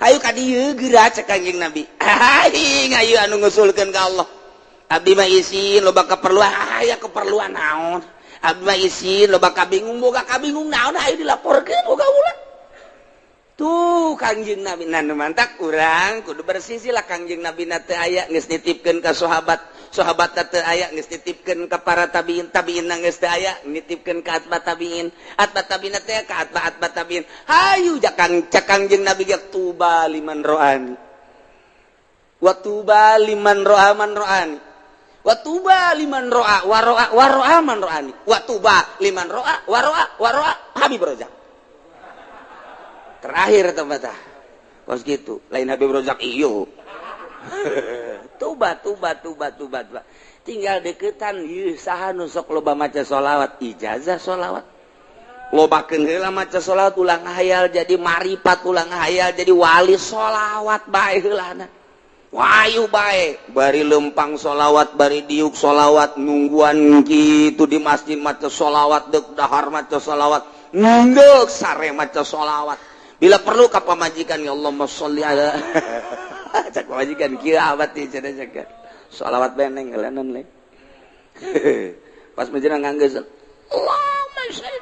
Ayo ka dieu geura cek Kanjeng Nabi. Aing ayo anu ngusulkeun ka Allah. Abdi mah isin loba keperluan, aya keperluan naon? Abdi mah isin loba kabingung, boga kabingung naon ayo dilaporkeun boga ulah. Tuh Kanjeng Nabi nanu mantak urang kudu bersisi lah Kanjeng Nabi na teu aya geus nitipkeun ka sahabat teu aya geus nitipkeun ka para tabiin geus teu aya nitipkeun ka atba tabiin teh ka atba tabiin hayu cak Kanjeng Nabi jak tuba liman ro'ani wa tuba liman ro'a man ro'ani wa tuba liman ro'a wa ro'a man ro'ani wa tuba liman ro'a wa ro'a Habib Rozak terakhir tempat kos gitu lain Habib Rozak iyo tuba tinggal deketan ieu saha nu sok loba maca sholawat ijazah sholawat lobakeun heula maca sholawat ulang hayal jadi marifat ulang hayal jadi wali sholawat bae heulana wayu bae bari lempang sholawat bari diuk sholawat nungguan kitu di masjid maca sholawat deuk dahar maca sholawat ngeuk sare maca sholawat bila perlu ka pamajikan ya Allahumma sholli ala cak pamajikan kieu abad teh cenah cak sholawat beneng ngelanan le pas menjelang nganggeus Allahumma sholli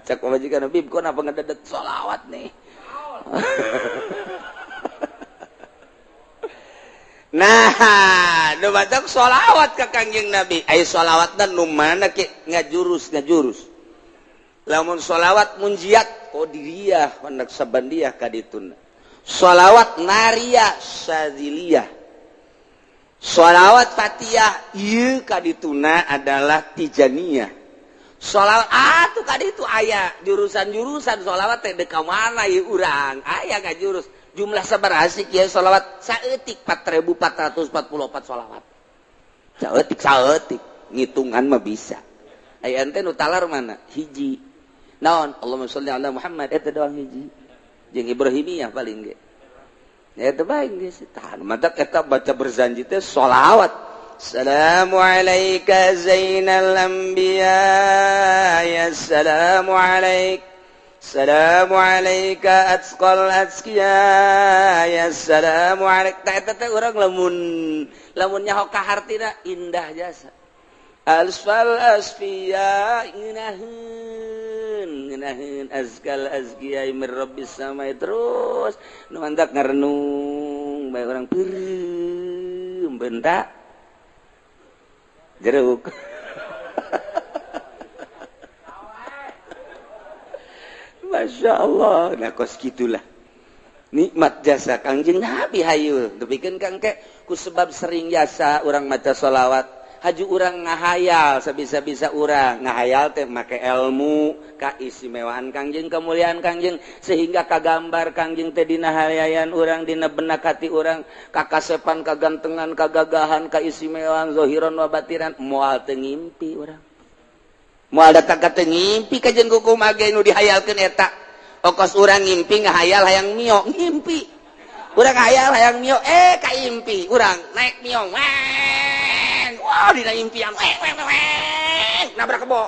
cak pamajikan Habib kok napa ngededet sholawat nih nah nu batak sholawat ka Kanjeng Nabi ai sholawatna nu mana ke ngajurus lamun sholawat munjiat qadiriyah hendak sabandiyah ka dituna sholawat nariyah syadziliyah sholawat fatihah ieu ka dituna adalah tijaniyah sholawat atuh ka ditu aya jurusan-jurusan sholawat teh deuk ka mana ieu urang aya ngajurus jumlah sabaraha sih kieu sholawat saeutik 4444 sholawat saeutik ngitungan mah bisa aya ente nu talar mana hiji naon Allahumma sholli ala Muhammad eta doang hiji jeung Ibrahimiyah paling ge eta bae geus tahan matak eta baca berzanji teh sholawat assalamu alayka zainal anbiya ya assalamu alayka atqal azkiya ya assalamu alayka eta teh urang lamun nyaho ka hartina indah jasa alsfal asfiya ngeunaheun azkal azkiya mir rabbis samai terus nu mantak ngarenung bae urang peureum benta jeruk Masya Allah nah kos gitulah nikmat jasa Kanjeng Nabi hayu tepikeun Kang ke ku sebab sering jasa urang maca sholawat haju urang ngahayal sabisa-bisa urang ngahayal teh make ilmu kaistimewaan Kangjeng kemuliaan Kangjeng sehingga kagambar Kangjeng teh dina hayayan urang dina benak hati urang kakasepan kagantengan kagagahan kaistimewaan zahiran wa batiran moal teu ngimpi urang moal datang ka teu ngimpi kajen kumaha ge nu dihayalkeun eta okos urang ngimpi ngahayal hayang mio ngimpi urang ngahayal hayang mio kaimpi urang naik mio wah dina impian nabrak kebo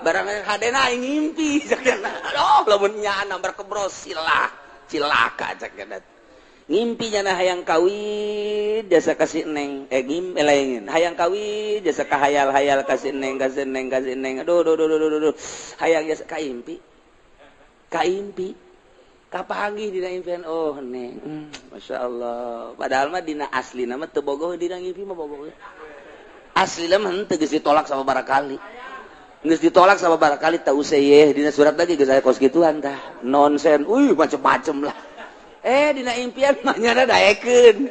barang hadena ngimpi sakana aduh lamun nya nabrak kebro cilaka sakana ngimpi nya hayang kawin jasa kasih neng lain hayang kawin jasa kahayal-hayal kasih neng aduh hayang jasa kaimpi kapanggih dina impian oh neng Masya Allah padahal mah dina asli nama teu bogoh dina ngimpi mah bogoh asli mah henteu geus ditolak sama barakali geus ditolak sama barakali teu useuh dina surat lagi geus aya kos gituan tah nonsen macem-macem lah dina impian mah nyana daekeun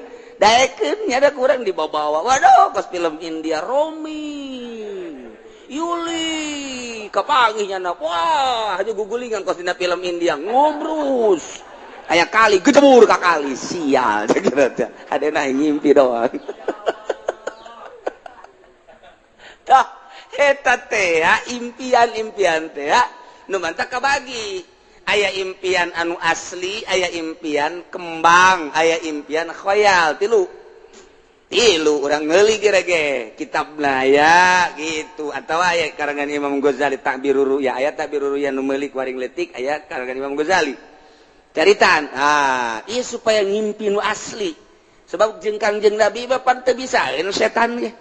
nyana kurang dibawa waduh kos film India Romi Yuli kapanggih nyana wah aja gugulingan kos dina film India ngobrus aya kali gejebur ka kali sial adena ngimpi doang tah eta teh impian teh nu mantap kabagi aya impian anu asli aya impian kembang aya impian khayal tilu tilu urang meuli gerege kitabna ya gitu atau aya karangan Imam Ghazali Ta'birur Ru'ya aya Ta'birur Ru'ya nu meuli waring leutik aya karangan Imam Ghazali caritaan ieu supaya ngimpi nu asli sebab jeung Kangjeng Nabi bapan teu bisaeun setan ge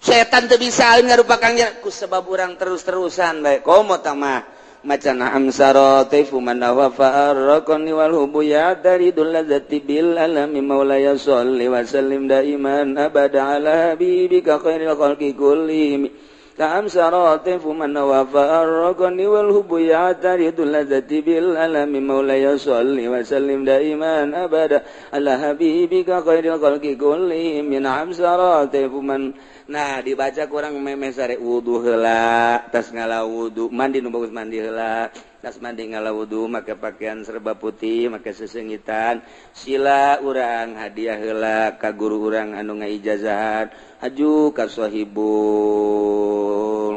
setan teu bisaeun ngarupakeun ku sebab urang terus-terusan bae komo tah mah macana amsara taifu man wafa arqani wal hubuya daridul ladzati bil alami maulaya sholli wa sallim daiman abada ala habibika khairil khalqi kullihim amsara taifu man wafa arqani wal hubuya daridul ladzati bil alami maulaya sholli wa sallim daiman abada ala habibika khairil khalqi kullihim min amsara taifu man. Nah dibaca kurang meme sare wudu heula tas ngala wudu mandi nu bagus mandi heula tas mandi ngala wudu make pakaian serba putih make sesengitan sila urang hadiah heula ka guru urang anu ngaijazahan haju ka sahibul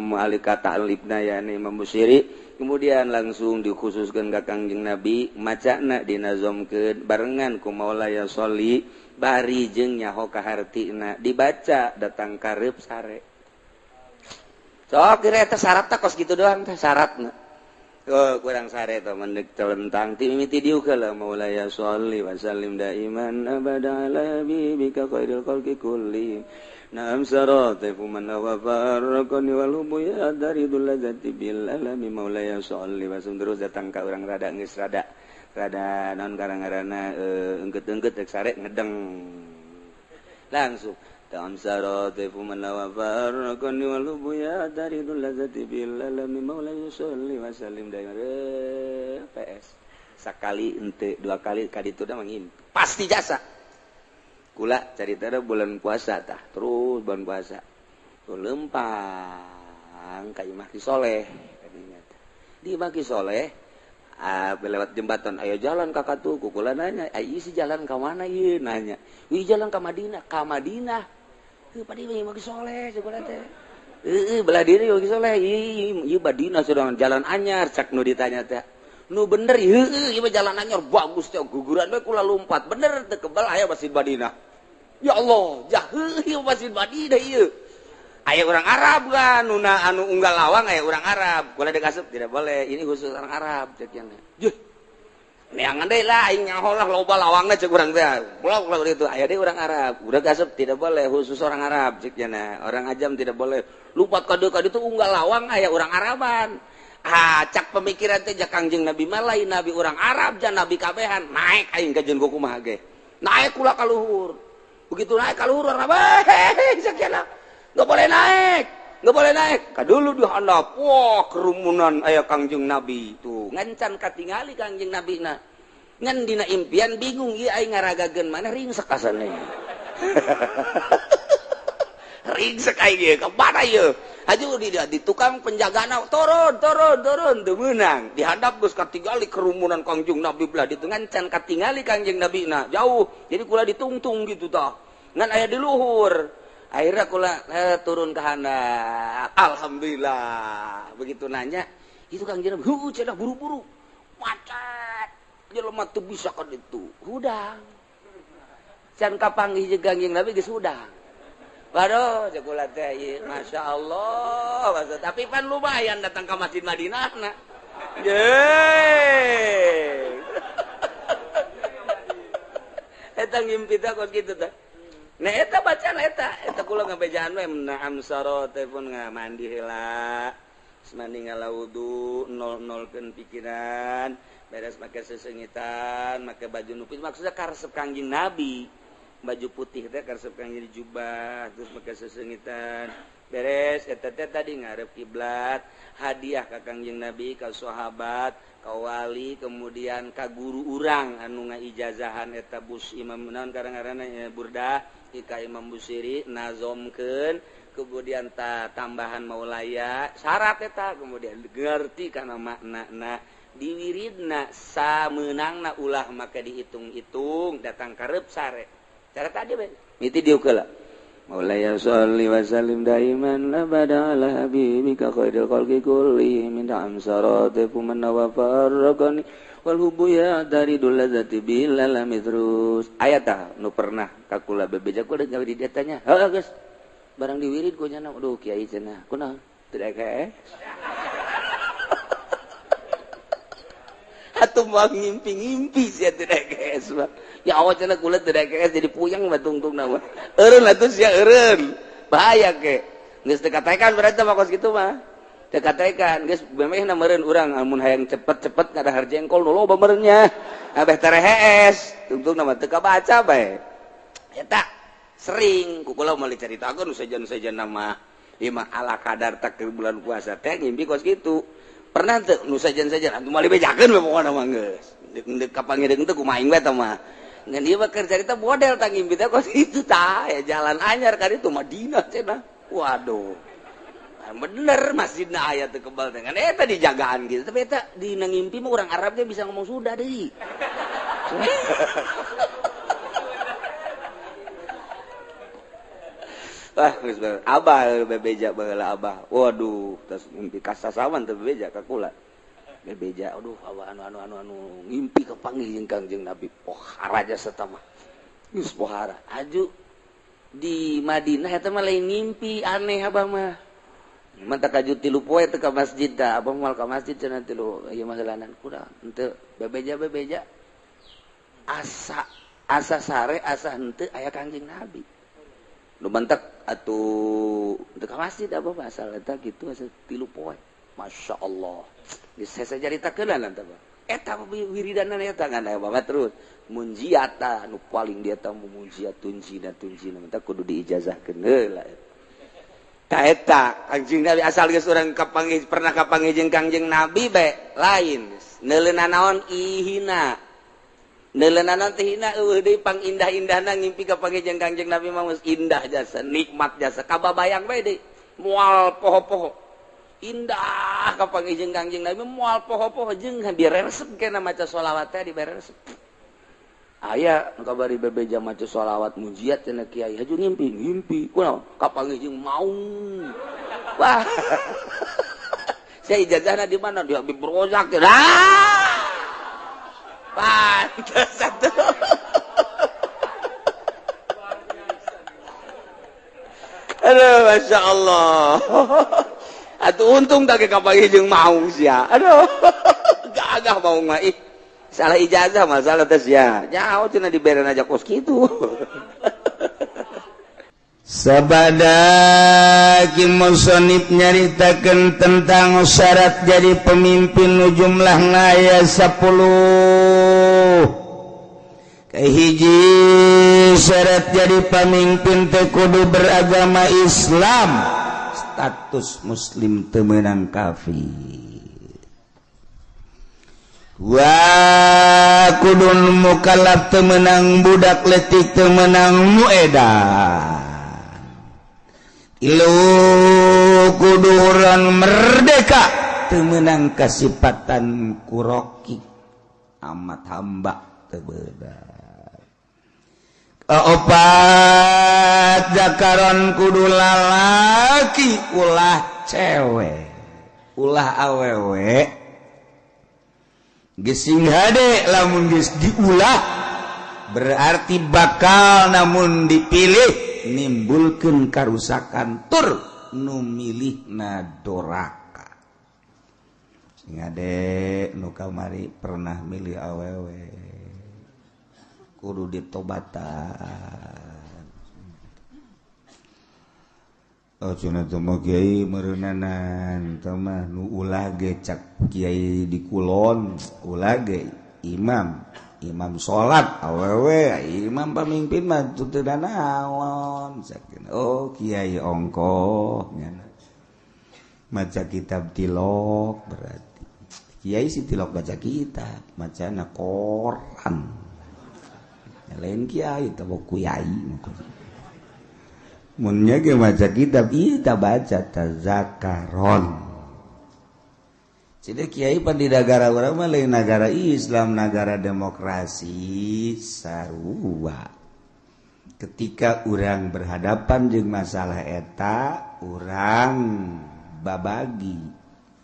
mu'alika ta'libna yani Imam Busiri kemudian langsung dikhususkeun ka Kangjeng Nabi macana dinazomkeun barengan ku Maulaya Sholli bari jeung nyaho kahartina dibaca datang kareup sare sok kira eta syaratna kos kitu doang teh syaratna kurang sare teh mendek telentang ti mimiti dieu heula maulaya sholli wa sallim daiman abada ala habibika khairil khalqi kullihim na'am sarata man wa farqani wal hubuya daridul ladzati bil alami maulaya sholli wa sallim terus datang ka urang rada geus rada non garang-garana engket-engket rek sare ngedeng langsung tam saratifu man wa farqan wal hubuya daridul ladzati bil alami maulaya sholli wa sallim daimar PS sakali ente dua kali ka ditu da mangim pasti jasa kula carita da bulan puasa tah terus bulan puasa tuh lempang ka Imah Ki Soleh kadinya di Imah Ki Soleh lewat jembatan ayo jalan kakak tuh kukula nanya ayo si jalan ke mana ieu nanya wi jalan ke Madinah padi Imam Ki Soleh sebelah teh belah diri Imam Ki Soleh ieu Madinah sedang jalan anyar cak nu ditanya teh nu bener ieu jalan anyar bagus teh guguran we kula lompat bener teu kebal aya Masjid Madinah ya Allah jah ieu Masjid Madinah ieu aya orang Arab kan anu unggal lawang aya orang Arab boleh dikasep tidak boleh ini khusus orang Arab cek yang juh neangan deui lah aing nyaho lah loba lawangna cek urang teh pulau itu aya deui orang Arab udah kasep tidak boleh khusus orang Arab cek cenah orang ajam tidak boleh lupat ka ditu unggal lawang aya orang Araban cak pemikiran teh jak Kangjeng Nabi mah lain nabi orang Arab jan nabi kabehan naik aing ka jeung kumaha ge naik kula ka luhur begitu naik ka luhur urang cek cenah nggak boleh naik kadulu dihandap wah kerumunan aya Kangjeng Nabi tuh ngancan katingali Kangjeng Nabi na ngan dina impian bingung ieu aing ngaragageun mana ringsek asana ringsek aing ieu ka mana ieu aju di tukang penjagana turun teu meunang dihandap geus katingali kerumunan Kangjeng Nabi belah ditu ngancan katingali Kangjeng Nabi na jauh jadi kula ditungtung gitu tah ngan aya di luhur akhirnya kula turun ke handap alhamdulillah begitu nanya itu Kang Jenab cenah buru-buru macet jelema teu bisa ka ditu hudang can kapanggih jeung Kangjeng Nabi geus hudang waduh cek kula teh masyaallah maksud tapi pan lumayan datang ke Masjid Madinahna yeay eta ngimpi teh kok kitu teh nah eta bacaan eta kula ngabejaan we naam sarate pun ngamandi heula mandi ngala wudu nol-nolkeun pikiran beres make sesengitan make baju nupis maksudnya karesep Kangjeng Nabi baju putih teh karesep Kangjeng jubah terus make sesengitan beres eta teh tadi ngarep kiblat hadiah ka Kangjeng Nabi ka sahabat ka wali kemudian ka guru urang anu ngaijazahan eta bus imam naon karang-karana Burdah ka Imam Busiri nazomkeun kemudian tambahan maulaya syarat eta kemudian ngerti kana maknana diwiridna sameunangna ulah maka dihitung-hitung datang kareup sare cara tadi we miti dieu heula Maulaya sholli wa sallim daiman abada ala habibika khairil khalqi kullihim min amsarati fuman wa farraqani wal hubbu ya daridul ladzati bilal terus aya tah nu pernah kakula bebeja ku da gawe di datanya heuh geus barang diwirid ku nya aduh kiai cenah kunaon teu dake atuh mah ngimpi-ngimpi sia teu dake ya Allah cenah kula teu dake jadi puyeng mah tungtungna mah eureun atuh sia eureun bahaya ke geus teu katekan berarti mah kos kitu mah teu katekan geus bemehna meureun urang amun hayang cepet-cepet ngadahar jengkol nu loba meureunnya abeh terehes tungtungna mah teu kabaca bae eta sering ku kula meuli caritakeun nu sajan-sajan nama ieu mah ala kadar takdir bulan puasa teh ngimpi kos kitu pernah teu nu sajan-sajan antum meuli bejakeun we pokona mah geus deuk kapangideung teh kumaha aing we tah mah ngan ieu mah keur carita model tah ngimpi teh kos kitu tah ya jalan anyar ka ditu Madinah cenah waduh bener masjidna aya teu kebal teh kan eta dijagaan gitu tapi eta dina ngimpi mah urang Arab ge bisa ngomong Sunda deui wah geus abah bebeja baheula abah waduh tos ngimpi kasasawan teh bebeja ka kula bebeja aduh abah anu ngimpi kepanggih jeung Kangjeng Nabi pohara jasa tah mah geus pohara aju di Madinah eta mah lain ngimpi aneh abah mah mantap kaju 3 poe teu ka masjid da abah moal ka masjid cenah 3 ieu mah heulanan kuda henteu bebeja asa sare asa henteu aya Kangjeng Nabi nu mantak atuh teu ka masjid abah asal eta kitu asa 3 poe masyaallah geus saya caritakeun lan tah eta wiridanan eta ngan abah terus munjiata nu paling dia tah munjiat tunjina mantak kudu diijazahkeun heula ta eta Kangjeng Nabi asal geus urang kapanggih pernah kapanggih jeung Kangjeng Nabi bae lain neuleunan naon ihina neuleunan naon teh hina eueuh deui pang indah-indahna ngimpi kapanggih jeung Kangjeng Nabi mah geus indah jasa nikmat jasa kababayang bae deui moal poho-poho indah kapanggih jeung Kangjeng Nabi moal poho-poho jeung diresep kana maca sholawat teh diberesep aya nu kabari bebeja maca sholawat mujiat cenah kiai haju ngimpi kunaon kapanggih jeung maung wah saya ijazahna di mana di Habib Rozak pantes satu aduh masya Allah atuh untung tak kapanggih jeung maung sia aduh gagah maung mah ih salah ijazah masalah tes ya nyaho cenah diberen aja kos kitu sabada ki musannif nyaritakeun tentang syarat jadi pemimpin nu jumlahna aya 10 kahiji syarat jadi pemimpin teh kudu beragama Islam status muslim teu meunang kafir wa kudun mukallaf teu meunang budak leutik teu meunang muedan ilu kudu urang merdeka teu meunang kasipatan kuroki amat hamba teu beunang kaopat zakaron kudu lalaki ulah cewek ulah awewe gesing hade lamun geus diulah berarti bakal namun dipilih nimbulkeun karusakan tur nu milihna doraka sing hade nu kamari pernah milih awewe kudu ditobatan oh cenah teh mah kiai meureunanan teh mah nu ulah ge cak kiai di kulon ulah ge imam salat awewe imam pamimpin mah teu da naon sakeun oh kiai ongkoh nya maca kitab tilok berarti kiai si tilok baca kitab macana Quran lain kiai teh kiai munnya ge maca kitab kita baca tazakaron jadi kiai pan di negara urang mah lain negara Islam negara demokrasi sarua ketika orang berhadapan jeung masalah eta orang babagi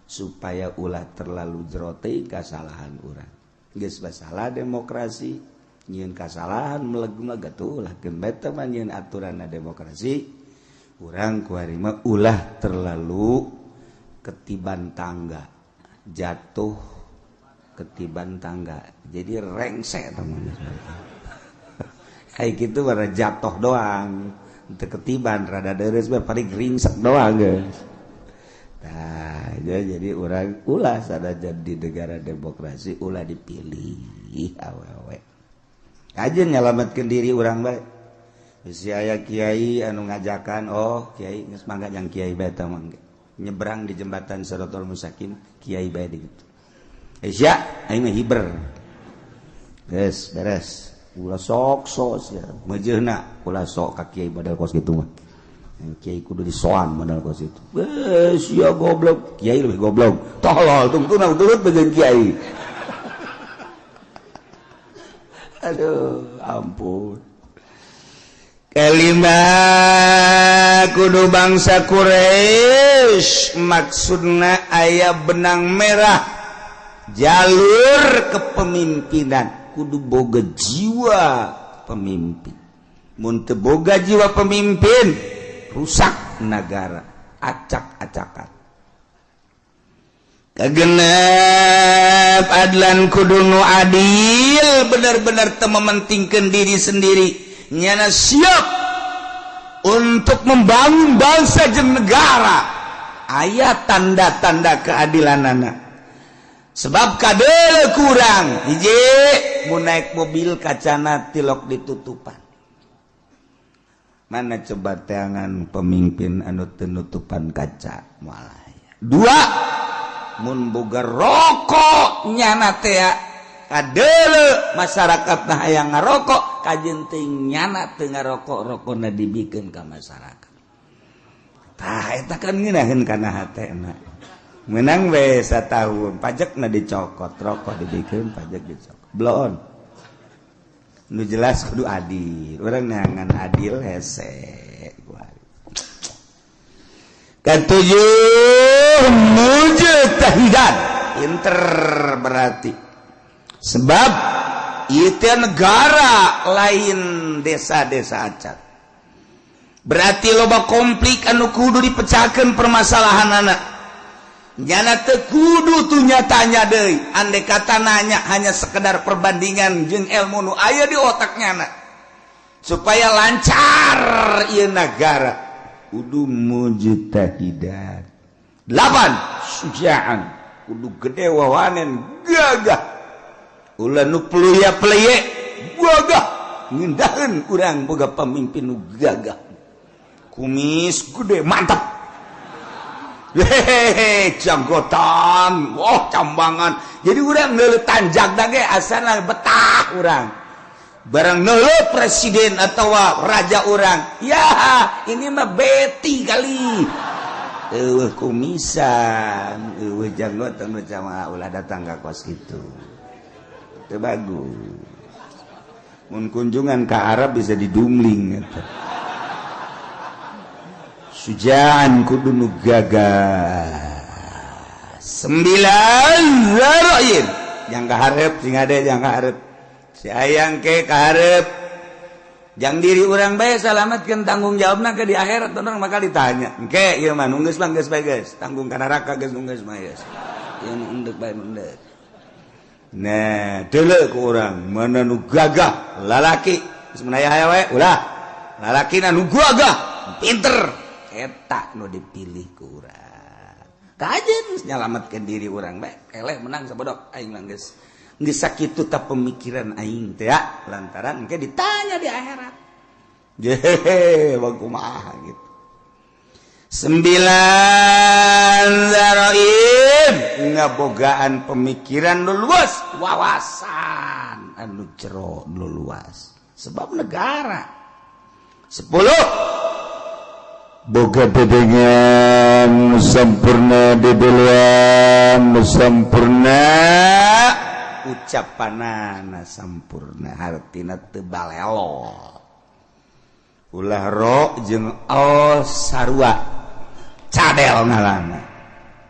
supaya ulah terlalu jero teh kasalahan urang geus masalah demokrasi nyieun kasalahan meleg-meleg atuh ulah gembeta mah nyieun aturanna demokrasi urang kuari mah ulah terlalu ketiban tangga jatuh ketiban tangga jadi rengsek teman kayak gitu bara jatuh doang teu ketiban rada deres bae paling ringsek doang geus nah jadi urang ulah sadajan di negara demokrasi ulah dipilih awewe aja nyalametkeun diri urang bae geus aya kiai anu ngajakan oh kiai geus mangga yang kiai bae teh mangga nyebrang di jembatan Siratal Mustaqim kiai bae dikitu Isya aing mah hiber geus beres ulah sok sia mejeuna ulah sok ka kiai badal kos kitu mah kiai kudu disoan badal kos itu geus sia goblok kiai lebih goblok tolol tungtuna turut bejeun kiai aduh ampun kelima kudu bangsa Quraisy maksudna aya benang merah jalur kepemimpinan kudu boga jiwa pemimpin mun teu boga jiwa pemimpin rusak negara acak-acakan kagenep adlan kudu nu adil bener-bener teu mementingkeun diri sendiri nyana siap untuk membangun bangsa jeung negara aya tanda-tanda keadilanana sebab kadele kurang hiji mun naik mobil kacana tilok ditutupan mana coba teangan pemimpin anu teu nutupan kaca moal aya dua mun boga rokok nyana teh kadele masyarakatna hayang ngarokok kajen teuing nyana teu ngarokok rokona dibikeun ka masyarakat tah eta kan ngeunaheun kana hatena menang we satahun pajakna dicokot rokok dibikeun pajak dicokot blon nu jelas kudu adil urang neangan adil hese katujuh mujtahidan pinter berarti sebab itu negara lain desa-desa acat berarti loba konflik anu kudu dipecahkeun permasalahan anak nyana teu kudu tuh nyatanya deui andai kata nanya hanya sekedar perbandingan jeung ilmu nu aya di otaknya supaya lancar ieu negara kudu mujtahidan 8 sujaan kudu gede wawanen gagah ulah nu pelya-pelye gagah ngindaheun urang boga pamimpin nu gagah kumis gede mantap hehehe janggotan wah cambangan jadi urang neuleuh tanjak da ge asana betah urang barang neuleuh presiden atau raja urang ya ini mah beti kali eueuh kumisan eueuh janggotan macam ulah datang ka kos kitu teu bagus mun kunjungan ka Arab bisa didungling eta sujaan kudu nu gagah 9 zaroin yang kaharep sing ade yang kaharep si ayang ke kaharep jang diri urang bae salametkeun tanggung jawabna ke di akhirat urang bakal ditanya engke ieu mah nu geus mah geus bae geus tanggung ka neraka geus nu geus mah geus ieu nu endek bae endek nah deuleu ku urang mana nu gagah lalaki geus menaya aya we ulah lalakina nu gagah pinter eta nu dipilih ku urang kajen nyalametkeun diri urang bae eleh menang sabodok aing mah geus sakitu ta pemikiran aing teh ya lantaran engke ditanya di akhirat jehe bang kumaha gitu 9 zaroin ngabogaan pemikiran nu luas wawasan anu jero nu luas sebab negara 10 boga dedengan sempurna dedeluan sempurna ucapanana sempurna hartina teu balelo ulah ro jeung al sarua cadel ngaranna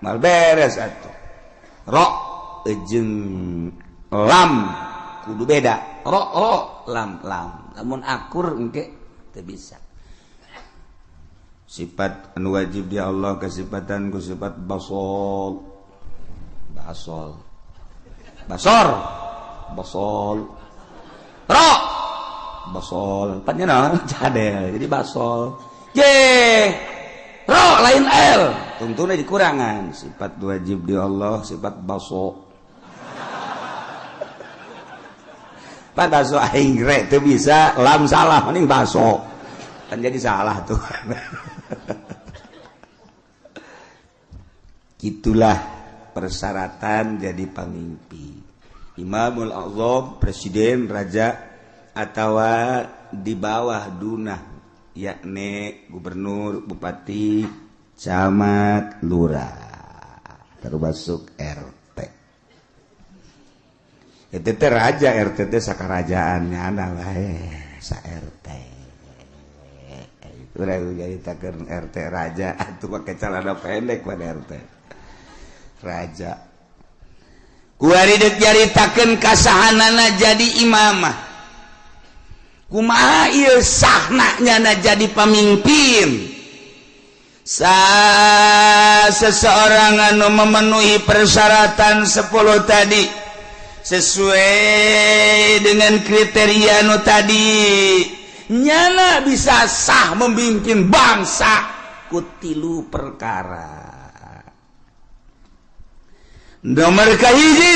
mal beres atuh ro jeung lam kudu beda ro lam lamun akur engke teu bisa sifat anu wajib di Allah kasifatan ku sifat basol ro basol panjang cadel jadi basol ro lain l tungtuna dikurangan sifat wajib di Allah sifat baso pan baso aing re teu bisa lam salah mending baso kan jadi salah tuh gitulah persyaratan jadi pemimpin Imamul Azam presiden raja atau di bawah dunah yakni gubernur bupati camat lurah termasuk RT itu teh raja RT teh sakarajaannya ada wae sa RT urang jadi takeun RT raja atuh make celana pendek pada RT raja kuari deuk nyaritakeun kasahanana jadi imamah kumaha ieu sahna nyana jadi pemimpin seseorang anu memenuhi persyaratan 10 tadi sesuai dengan kriteria anu tadi nyana bisa sah memimpin bangsa kutilu perkara nomor kahiji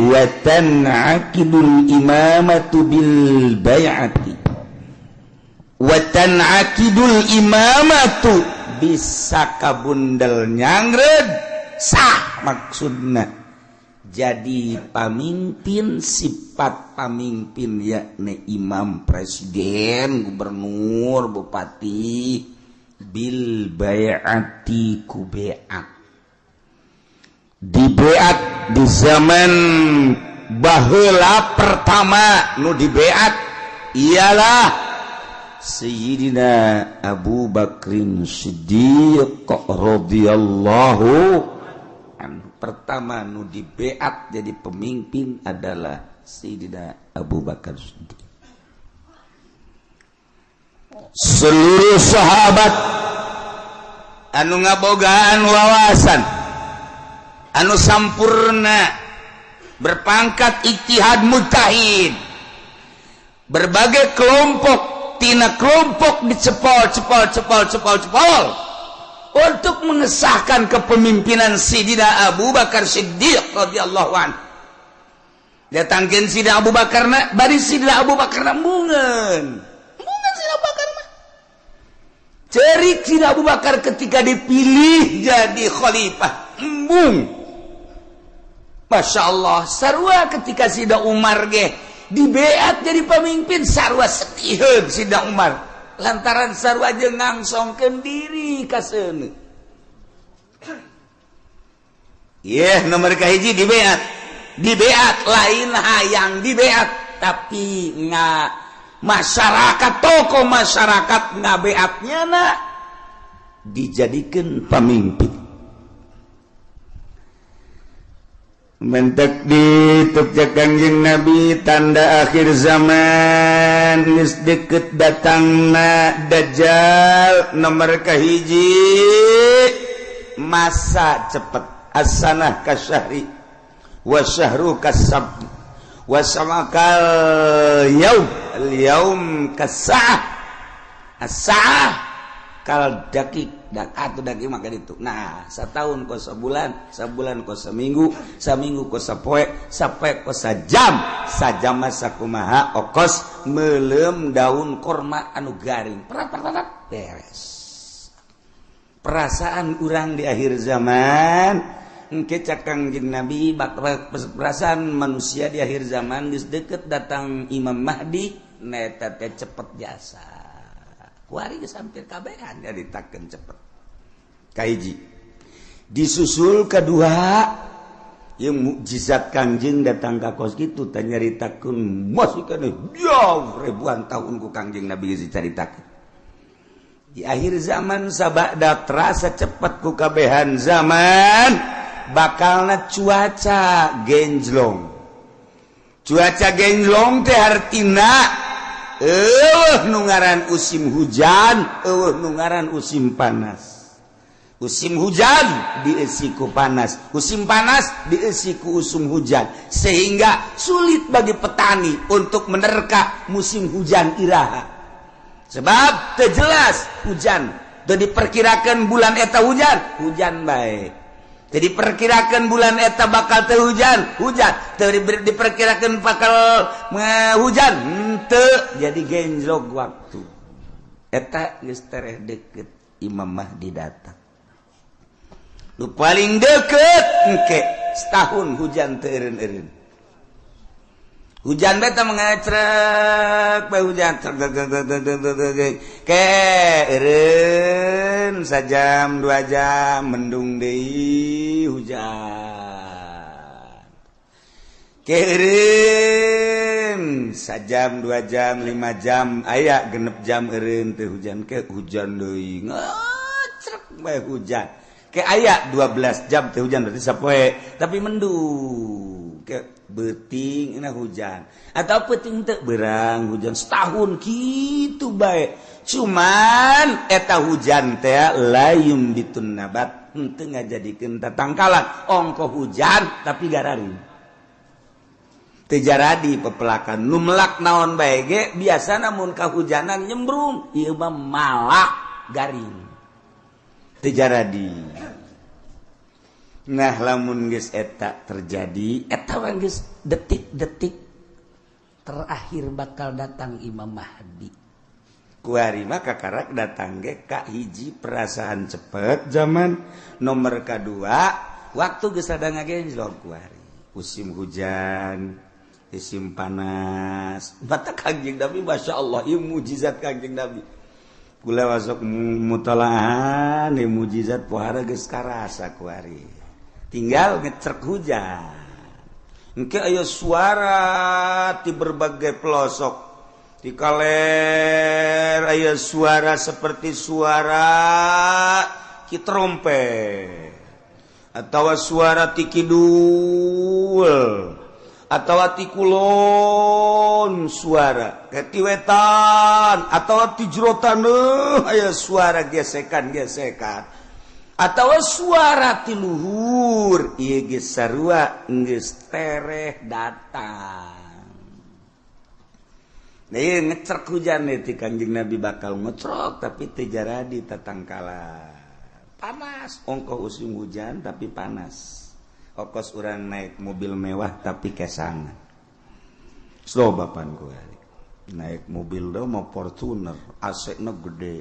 wa tan'aqidul imamatu bil bai'ati wa tan'aqidul imamatu bisa kabundel nyangred sah maksudna jadi pamimpin sifat pamimpin yakni imam presiden gubernur bupati bil bai'ati ku bai'at di beat di zaman baheula pertama nu di beat ialah Sayyidina Abu Bakrin Siddiq radhiyallahu anhu. Pertama nu di beat jadi pemimpin adalah Sayyidina Abu Bakar Siddiq. Seluruh sahabat anu ngabogaan wawasan anu sampurna berpangkat ijtihad mujtahid berbagai kelompok tina kelompok dicepol untuk mengesahkan kepemimpinan Sayyidina Abu Bakar Siddiq radhiyallahu anhu. Datangkeun Sayyidina Abu Bakar bari Sayyidina Abu Bakar mungeun Sayyidina Abu Bakar mah cerik Sayyidina Abu Bakar ketika dipilih jadi khalifah embung. Masya Allah, sarua ketika Sayyidina Umar di beat jadi pemimpin sarua sedihun Sayyidina Umar lantaran sarua jeung ngangsongkeun diri ka seuneu. Nomor kahiji di beat lain hayang di beat tapi masyarakat tokoh masyarakat ngabeatnya dijadikan pemimpin. Mentek dituk Kangjeng Nabi tanda akhir zaman geus deukeut datangna Dajjal. Nomor kahiji masa cepet as-sanah kasyahri wa syahru kasab wa samakal yaum al-yaum kasa'ah as-sa'ah kal dakik atau daki maka itu. Nah, setahun ko sebulan, sebulan ko seminggu, seminggu ko sapoe, sapoe ko sajam, sajam sakumaha okos meuleum daun korma anu garing. Perat beres. Perasaan urang di akhir zaman, engke cak Kangjeng Nabi perasaan manusia di akhir zaman geus deukeut datang Imam Mahdi, neta teh cepet jasa. Kuari geus hampir kabehan nyaritakeun cepet. Kaiji disusul kedua yang mukjizat Kangjeng datang ka kos kitu teh nyaritakeun masih kana jauh ribuan tahun ku Kangjeng Nabi geus dicaritakeun. di akhir zaman sabada terasa cepat ku kabehan zaman bakalna cuaca genjlong teh artina nu ngaran usim hujan nu ngaran usim panas usim hujan diisi ku panas usim panas diisi ku usum hujan sehingga sulit bagi petani untuk menerka musim hujan iraha sebab teu jelas hujan teu diperkirakan bulan eta hujan baik teu diperkirakan bulan eta bakal teu hujan teu diperkirakan bakal hujan teu jadi genjlog waktu eta geus tereh deukeut Imam Mahdi datang nu paling deukeut engke setahun hujan teu eureun-eureun hujan beta mengacrek bae hujan ke eureun sajam 2 jam mendung deui hujan ke eureun sajam 2 jam 5 jam aya genep jam eureun teh hujan ke hujan deui ngacrek bae hujan ke aya 12 jam teh hujan berarti sapoe tapi mendung ke beuting na hujan atau peuting teu beurang hujan setahun kitu bae cuman eta hujan teh layum bitun nabat henteu ngajadikeun tatangkalan ongko hujan tapi gararing teu jaradi pepelakan nu melak naon bae ge biasana mun kahujanan nyembrung ieu mah malak garing teu jaradi. Nah lamun geus eta terjadi eta geus detik-detik terakhir bakal datang Imam Mahdi kuari mah kakarak datang ge ka hiji perasaan cepet zaman nomor kadua waktu geus sada ngagenjlog kuari musim hujan musim panas mata Kangjeng Nabi masyaallah ieu mujizat Kangjeng Nabi kula wasok mutalaah ni mujizat pohara geus karasa kuari tinggal ngecek hujan engke aya suara di berbagai pelosok di kaler aya suara seperti suara ki trompet atawa suara ti kidul atawa ti kulon suara ti wetan atawa ti jerotan aya suara gesekan atau suara ti luhur ieu geus sarua geus tereh datang nah ieu ngecrek hujan ti Kangjeng Nabi bakal ngecrok tapi teu jaradi tatangkala panas ongkoh usim hujan tapi panas ongkos urang naik mobil mewah tapi kesangan slow bapanku naik mobil do mau Fortuner AC-na gede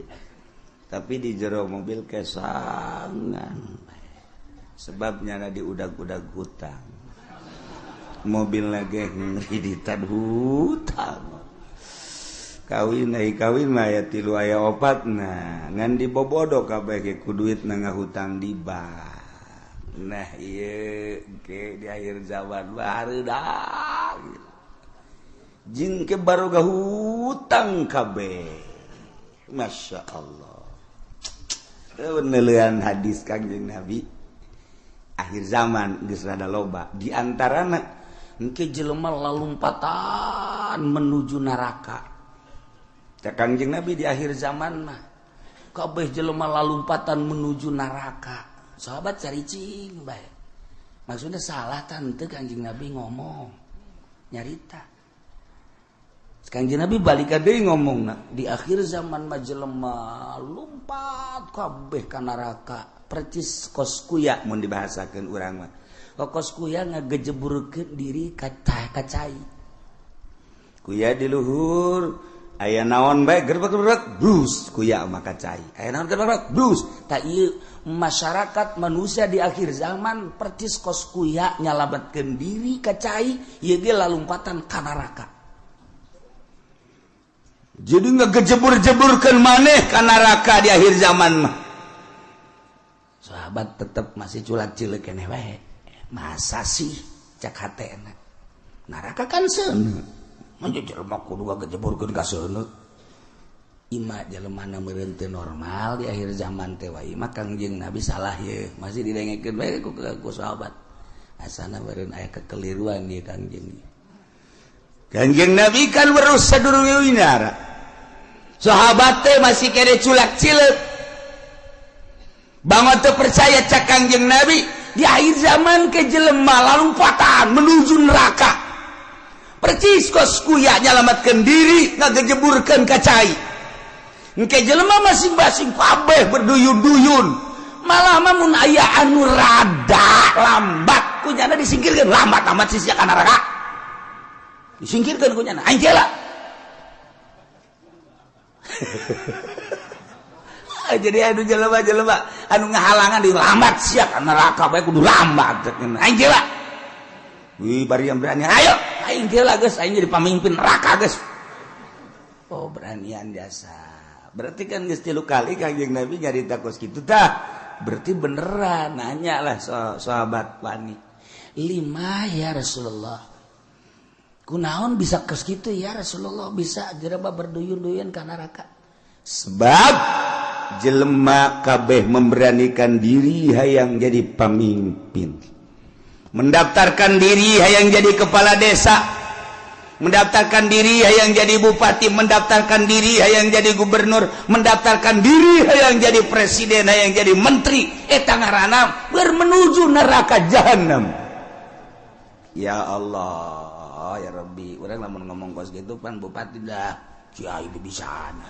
tapi di jero mobil kesangan sebabnya di udag-udag hutang mobil lagi ngiriditan hutang kawin mah aya 3 aya 4 nah ngan dibobodo kabeh ge ku duitna ngahutang di bank nah ieu ke di akhir zaman barudak jing ke baru hutang kabeh masya Allah peneleuan hadis Kangjeng Nabi akhir zaman geus rada loba di antarana engke jelema lalumpatan menuju neraka cak Kangjeng Nabi di akhir zaman mah kabeh jelema lalumpatan menuju neraka sahabat caricing bae maksudnya salah tante Kangjeng Nabi ngomong nyarita Kangjeng Nabi balik deui ngomongna di akhir zaman mah jelema lumpat kabeh ka neraka percis kos kuya mun dibahasakeun urang mah kos kuya ngagejeburkeun diri ka cai kuya di luhur aya naon bae gerbek blus kuya mah ka cai aya naon gerbek blus ta ieu masyarakat manusia di akhir zaman percis kos kuya nyalametkeun diri ka cai ieu ge lalumpatan ka neraka. Jadi ngegejebur-jeburkan maneh ka neraka di akhir zaman mah. Sahabat tetap masih culat cileuk keneh wae. Masa sih cak hatena. Neraka kan seuneu. Mun jelema kudu ngagejeburkeun ka seuneu. Ima jelema meureun teu normal di akhir zaman teh wae mah Kangjeng Nabi salah ye masih didengekeun bae ku sahabat asana meureun aya kekeliruan ieu Kangjeng Nabi kan weruh sadurunge winara sahabat teh masih kere culak-cileuk banget teu percaya cak Kangjeng Nabi di akhir zaman ke jelema lalumpatan menuju neraka percis kos kuya nyalamatkeun diri ngagejeburkeun ka cai engke jelema masing-masing kabeh berduyun-duyun malah mun aya anu rada lambat kunyana disingkirkeun lambat amat sisia ka neraka disingkirkeun kunyana aing kela jadi anu jelema-jelema anu ngahalangan di lambat sia ka neraka bae kudu lambat aing kela wih bari yang berani ayo aing kela geus aing jadi pamimpin neraka geus oh beranian jasa berarti kan geus 3 kali Kangjeng Nabi nyarita kos kitu tah berarti beneran nanya lah sahabat wani 5 ya Rasulullah kunaon bisa kos kitu ya Rasulullah bisa jelema berduyun-duyun ka neraka sebab jelema kabeh memberanikan diri hayang jadi pamimpin mendaftarkan diri hayang jadi kepala desa mendaftarkan diri hayang jadi bupati, mendaftarkan diri hayang jadi gubernur, mendaftarkan diri hayang jadi presiden, hayang jadi menteri, eta ngaranna menuju neraka jahanam. Ya Allah, ya Rabbi, urang lamun ngomong kos gitu pan bupati dah kiai bibisaan.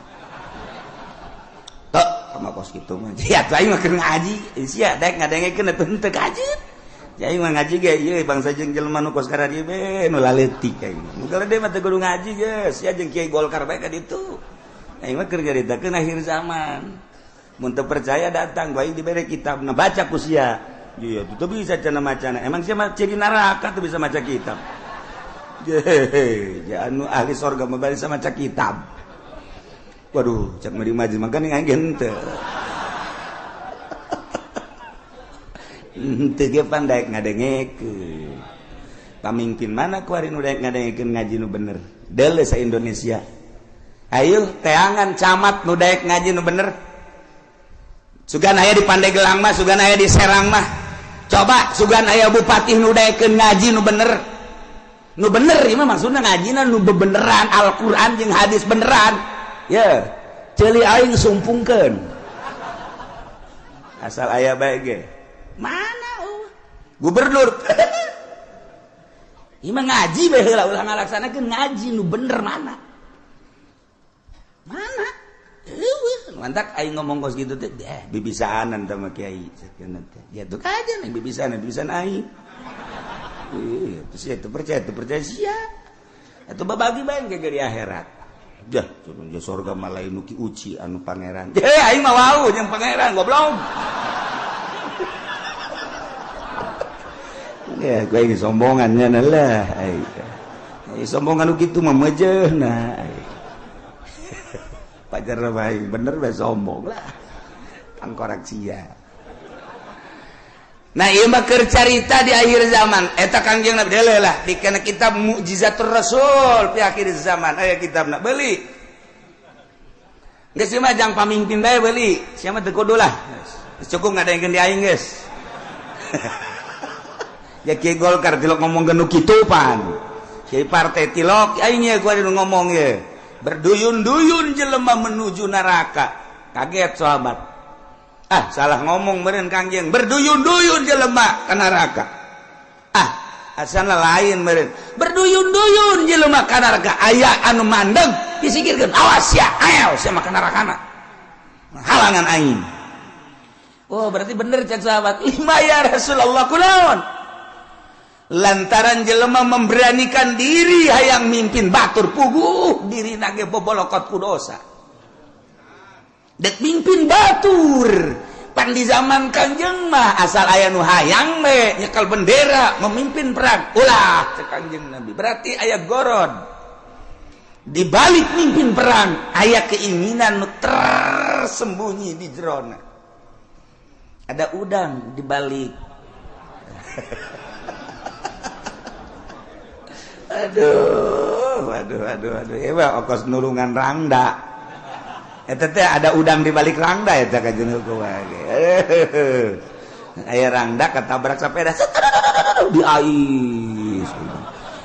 Tok sama kos gitu mah. Ya teh mah keur ngaji, sia daek ngadengekeun teu kaji. Jai mah ngaji ge ieu bangsa jeung jelema nu kos ka dieu be nu laletik kae. Muga de mah teu kudu ngaji geus, sia jeung Kiai Golkar bae ka ditu. Aing mah keur nyaritakeun akhir zaman. Mun teu percaya datang bae dibere kitabna baca ku sia. Iya teu bisa cenah macana. Emang sia mah ciri neraka teu bisa maca kitab. Ya anu ahli surga mah bari maca kitab. Waduh, cak mari maji mah kan aing teu. Teu ge pandai ngadengekeun. Pamimpin mana kuari nu daek ngadengekeun ngaji nu bener? Deuleu sa Indonesia. Ayo teangan camat nu daek ngaji nu bener. Sugan aya di Pandeglang mah, sugan aya di Serang mah. Coba sugan aya bupati nu daekeun ngaji nu bener. Nu bener ieu mah maksudna ngajina nu bebeneran Al-Qur'an jeung hadis beneran. Ya, ceuli aing sumpungkeun. Asal aya bae ge. Mana gubernur ieu mah ngaji bae heula ulah ngalaksanakeun ngaji nu bener mana eueuh mantak aing ngomong kos kitu teh bibisaanan teh mah kiai sakeun teh ya tuh kajen aing bibisan aing teu sia teu percaya sia atuh babagi bae ge di akhirat jah turun je surga mah lain nu ki uci anu pangeran aing mah wau jeung pangeran goblok. Ya, gue ini sombongannya lah. Sombongan gitu mah mejehna. Pajar baik bener bae sombong lah. Pangkorak sia. Nah, ieu mah keur carita di akhir zaman. Eta Kangjeng Nabi deuleu lah dikena kitab Mukjizatur Rasul di akhir zaman aya kitabna beuli. Geus ieu mah jang pamimpin bae beuli. Sia mah teu kudu lah. Cukup ngadengeun di aing geus. Ya Kiai Golkar tilok ngomong nu kitu pan. Kiai partai tilok aing ye gua ngomong ye. Berduyun-duyun jelema menuju neraka. Kaget sahabat. Ah, salah ngomong meureun Kangjeng. Berduyun-duyun jelema ka neraka. Ah, asana lain meureun. Berduyun-duyun jelema ka neraka. Aya anu mandeg disikirkeun. Awas ya, ayo sia mah ka nerakana. Halangan aing. Oh, berarti bener cek sahabat. 5 ya Rasulullah kunaon? Lantaran jelema memberanikan diri hayang mimpin batur puguh diri nage bobolokot ku dosa dek mimpin batur pan di zaman Kangjeng mah asal aya nu hayang me nyekal bendera memimpin perang ulah cek Kangjeng Nabi berarti aya gorod di balik mimpin perang aya keinginan nu tersembunyi di jerona ada udang di balik aduh. Ewa okos nulungan rangda. eta teh ada udang di balik rangda eta kajeun hukum aya rangda katabrak sapeda di ais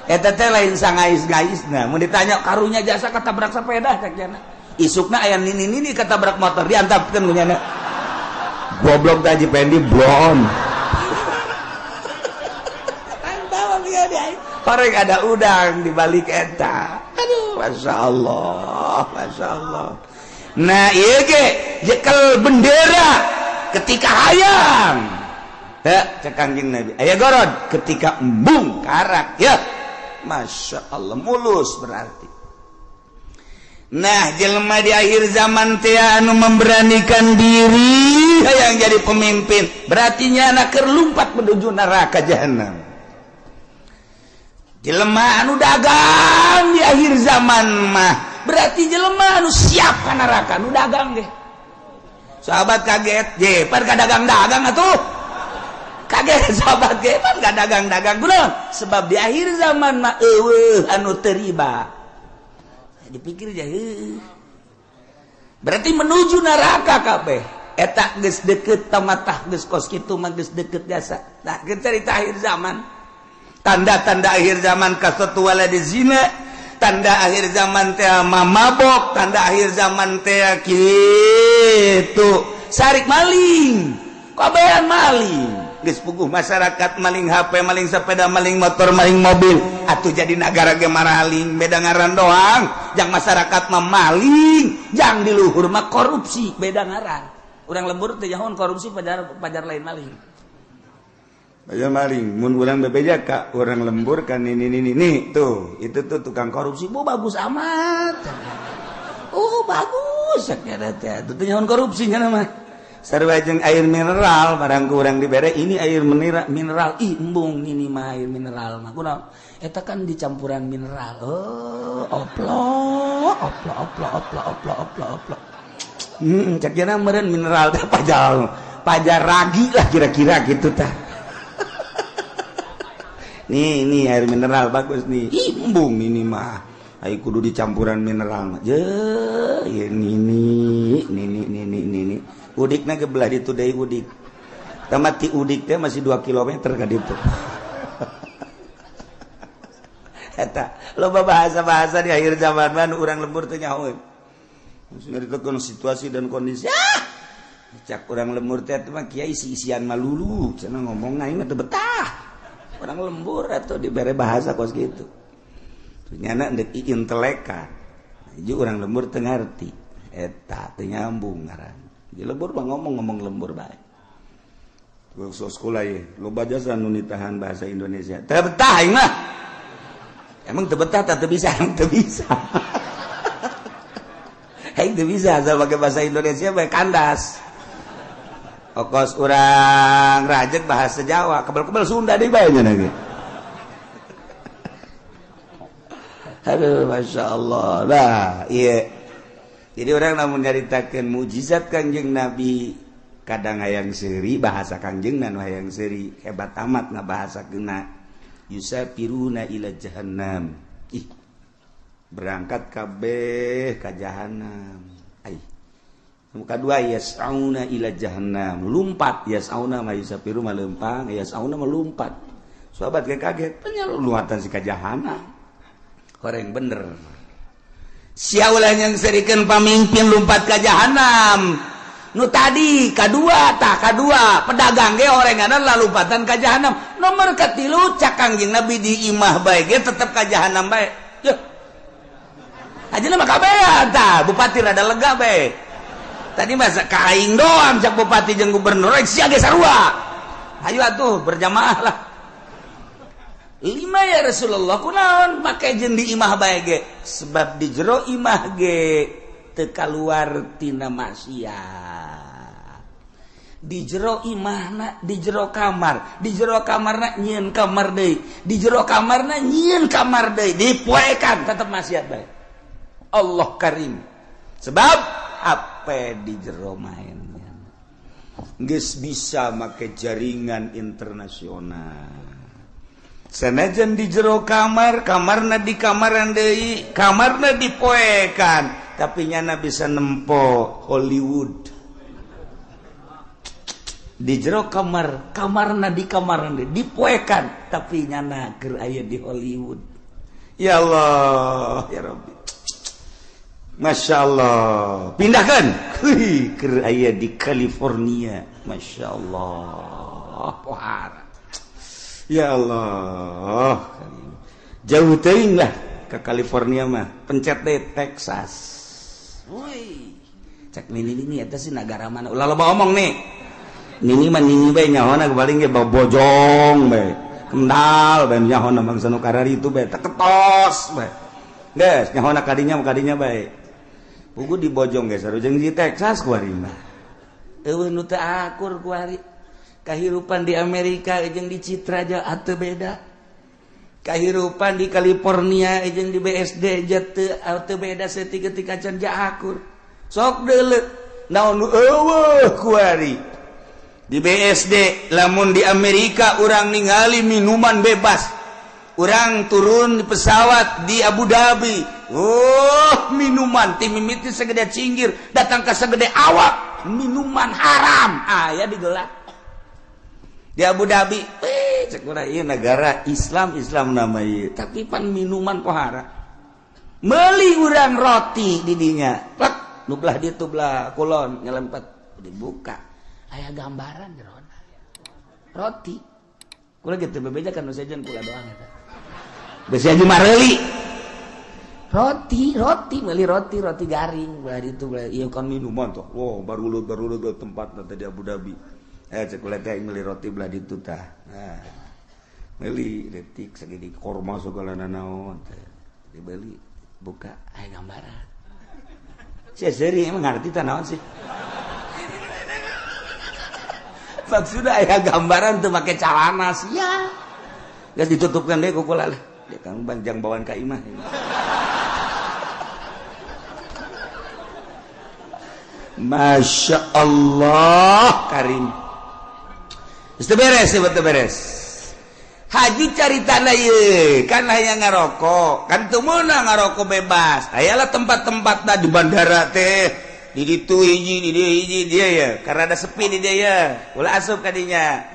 eta teh lain sangais-gaisna mun ditanya karunya jasa katabrak sapeda cakna isukna aya nini katabrak motor diantapkeun ku nyana goblok teh Haji Pendi blon antap dia pareng ada udang di balik eta aduh masyaallah nah ieu ge jekel bendera ketika hayang ya cek Kangjeng Nabi aya gorod ketika embung karak ya masyaallah mulus berarti nah jelema di akhir zaman teh anu memberanikan diri hayang jadi pemimpin berarti nyana keur lumpat menuju neraka jahanam jelema anu dagang di akhir zaman mah berarti jelema anu siap ka neraka anu dagang ge sahabat kaget je pan ka dagang-dagang atuh kaget sahabat ge pan ka dagang-dagang kunaon sebab di akhir zaman mah eueuh anu teu riba dipikir je berarti menuju neraka kabeh eta geus deukeut tamatah geus kos kitu mah geus deukeut jasa tah cerita akhir zaman tanda-tanda akhir zaman kasatu walad zina tanda akhir zaman teh mabok tanda akhir zaman teh kitu sarik maling kabehan maling geus puguh masyarakat maling HP maling sepeda maling motor maling mobil atuh jadi negara ge maraling beda ngaran doang jang masyarakat mah maling jang di luhur mah korupsi beda ngaran urang lembur teh nyahoan korupsi pajar lain maling aja maling mun urang bebeja ka urang lembur kan ini tuh itu tuh tukang korupsi bagus amat bagus saknya teh tuh nyahoan korupsi nya mah sarua jeung air mineral barang urang dibere ini air mineral embung ini mah air mineral mah kunaon eta kan dicampuran mineral oplok cakna meureun mineral teh pajar ragi lah kira-kira gitu tah Nih air mineral bagus nih. Embung ini mah. Ai kudu dicampuran mineral. Je, ini. Udikna ge belah ditu deui udik. Tamati udik teh masih 2 kilometer ka ditu. Eta loba bahasa-bahasa di akhir zaman mah urang lembur teh nyaho. Nyaritakeun situasi dan kondisi. Cak urang lembur teh mah kiai isi-isian malulu, cenah ngomong aing mah teu betah. Orang lembur atau diberi bahasa kos gitu ternyata ndek inteleka jadi orang lembur teu ngarti eta teu nyambung ngaran di lembur mah ngomong lembur bae waktu sekolah ye loba jasa nu nitahan bahasa Indonesia teu betah aing mah emang teu betah teu bisa teu bisa aing teu bisa asal pakai bahasa Indonesia bae kandas okos urang rajek bahasa Jawa kebel-kebel Sunda deui bae nya lagi. Aduh masyaallah. Nah, iya. Jadi orang namun nyaritakeun mukjizat Kangjeng Nabi kadang hayang seuri bahasa Kangjeng nan hayang seuri hebat amat ngabahasakeunna yusafiruna ila jahannam. Berangkat kabeh ka jahanam. Kedua yas'auna ila jahannam lumpat yas'auna ma yusafiru ma leumpang yas'auna ma lumpat sahabat kaget penyaluatan si ka jahanam koreng bener sia ulah yang serikeun pamimpin lumpat ka jahanam nu tadi kadua pedagang ge orenganan lalumpatan ka jahanam nomor katilu cak Kangjeng Nabi di imah bae ge tetep ka jahanam bae yeuh ajeuna mah kabehan tah bupati rada lega bae tadi masa kaing doang cak bupati jeung gubernur sia ge sarua ayo atuh berjamaah lah 5 ya Rasulullah kunaon make jeung di imah bae ge sebab di jero imah ge teu kaluar tina maksiat di jero imahna di jero kamarna nyieun kamar deui di jero kamarna nyieun kamar deui dipoekan tetep maksiat bae Allah Karim sebab apa di jero mainnya geus bisa make jaringan internasional sanajan di jero kamarna di kamaran deui kamarna dipoekan tapi nyana bisa nempo Hollywood di jero kamarna di kamar dipoekan tapi nyana keur aya di Hollywood. Ya Allah ya Rabbi, Masya Allah, pindahkan keur aya di California. Masya Allah, pohara. Ya Allah, jauh teuing lah ke California mah, pencet deh Texas. Woi, cek nini eta sih negara mana? Ulah loba omong nih. Nini mah nini bae nyahona paling ge bojong bae. Kendal bae nyahona mangsa nu karari itu bae teketos bae. Geus nyahona kadinya bae. Pugu di bojong geus sarujeng di Texas kuari mah. Eueuh nu teu akur kuari. Kahirupan di Amerika jeung di Citra aja atuh beda. Kahirupan di California jeung di BSD teu beda setik-ketik can akur. Sok deuleu naon nu eueuh kuari. Di BSD lamun di Amerika urang ningali minuman bebas. Urang turun di pesawat di Abu Dhabi. Oh, minuman ti mimiti segede cinggir datang ke segede awak. Minuman haram. Aya digelat. Di Abu Dhabi, cek urang ieu negara Islam nama ieu, tapi pan minuman pohara. Meuli urang roti di dinya. Plak, nu belah ditu belah kulon nyelempet dibuka. Aya gambaran jerona. Roti. Kula gitu bebeja kan nu sejen kula doang eta. Besi aja mareuli. Roti meuli roti garing belah ditu belah ieu kan minuman tuh. Wow, barulut tempatna teh di Abu Dhabi. Cek kula teh meuli roti belah ditu tah. Nah. Meuli detik sagede korma segala naon teh. Dibeli buka aya gambaran. Sia seri emang ngarti tah naon sih? Maksudnya aya gambaran tuh pakai celana sia. Geus ditutupkan deh ku kula lah. Dia kan banjang bawaan ka imah. Masya Allah Karim. Geus beres. Haji caritana ieu kan aya ngarokok, kan teu meunang ngarokok bebas. Ayalah tempat-tempatna di bandara teh. Di ditu hiji dia ya, karena ada sepi di dia ya. Kula asup kadinya.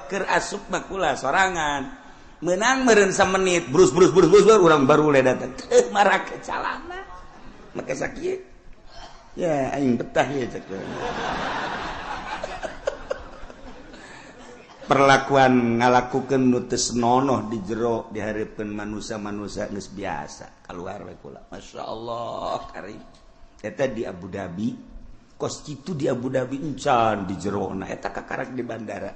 Keur asup mah kula sorangan. Meunang meureun samenit, brus urang baru le datang. Marah ke calana. Make sakieu. Ya aing betah ya cek. Perlakuan ngalakukeun nu teu senonoh di jero dihareupeun manusia geus biasa. Kaluar we kula. Masyaallah karim. Eta di Abu Dhabi, kos kitu di Abu Dhabi encan di jerona, eta kakarak di bandara.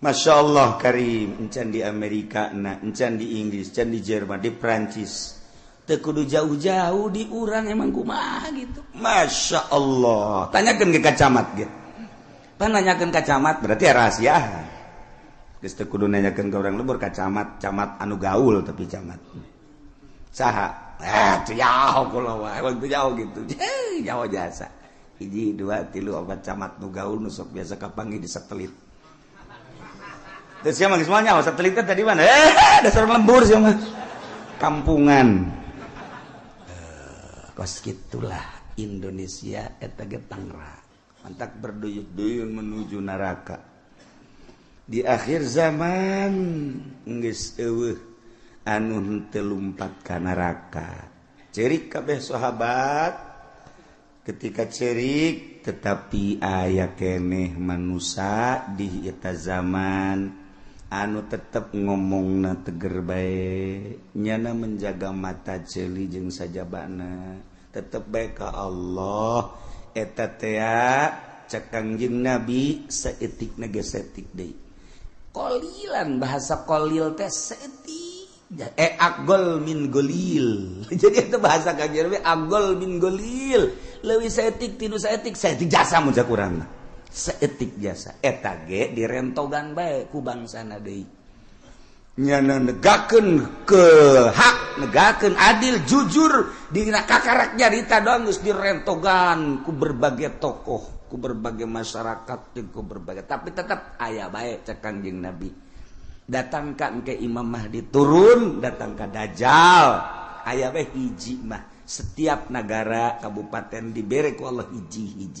Masya Allah Karim, encan di Amerika, encan di Inggris, encan di Jerman, di Prancis. Teu kudu jauh-jauh di urang emang kumaha gitu. Masya Allah. Tanyakeun ke kacamat gitu. Pan nanyakeun kacamat berarti rahasia. Geus teu kudu nanyakeun ka urang lembur kacamat, camat anu gaul tapi camat. Saha? Itu jauh kalau waktu jauh gitu, jauh jasa. 1, 2, 3, 4 camat nu gaul nu sok biasa kapanggih di satelit. Terus siapa semuanya satelitnya tadi mana? Dasar lembur siapa? Kampungan. Kos gitulah Indonesia eta ge Tangerang. Mantak berduyun-duyun menuju neraka. Di akhir zaman geus eueuh anu teu lumpat ka neraka. Cerik kabeh sahabat ketika cerik tetapi aya keneh manusia di eta zaman anu tetep ngomongna teger bae nyana menjaga mata ceuli jeung sajabana tetep bae ka Allah eta teh cek Kangjeng Nabi saeutikna ge saeutik deui. Qolilan bahasa qalil teh saeutik. Agol min golil. Jadi itu bahasa Kangjeng Nabi agol min golil. Leuwih saeutik tinu saeutik jasa mun cak urang. Saeutik jasa eta ge direntogan bae ku bangsana deui. Nyana negakeun ke hak, negakeun adil, jujur dina kakarak nyarita doang geus direntogan ku berbagai tokoh, ku berbagai masyarakat, ku berbagai tapi tetap aya bae cak Kangjeng Nabi. Datangkan ke Imam Mahdi turun, datang ke Dajjal. Aya bae hiji mah setiap negara kabupaten dibere ku Allah hiji.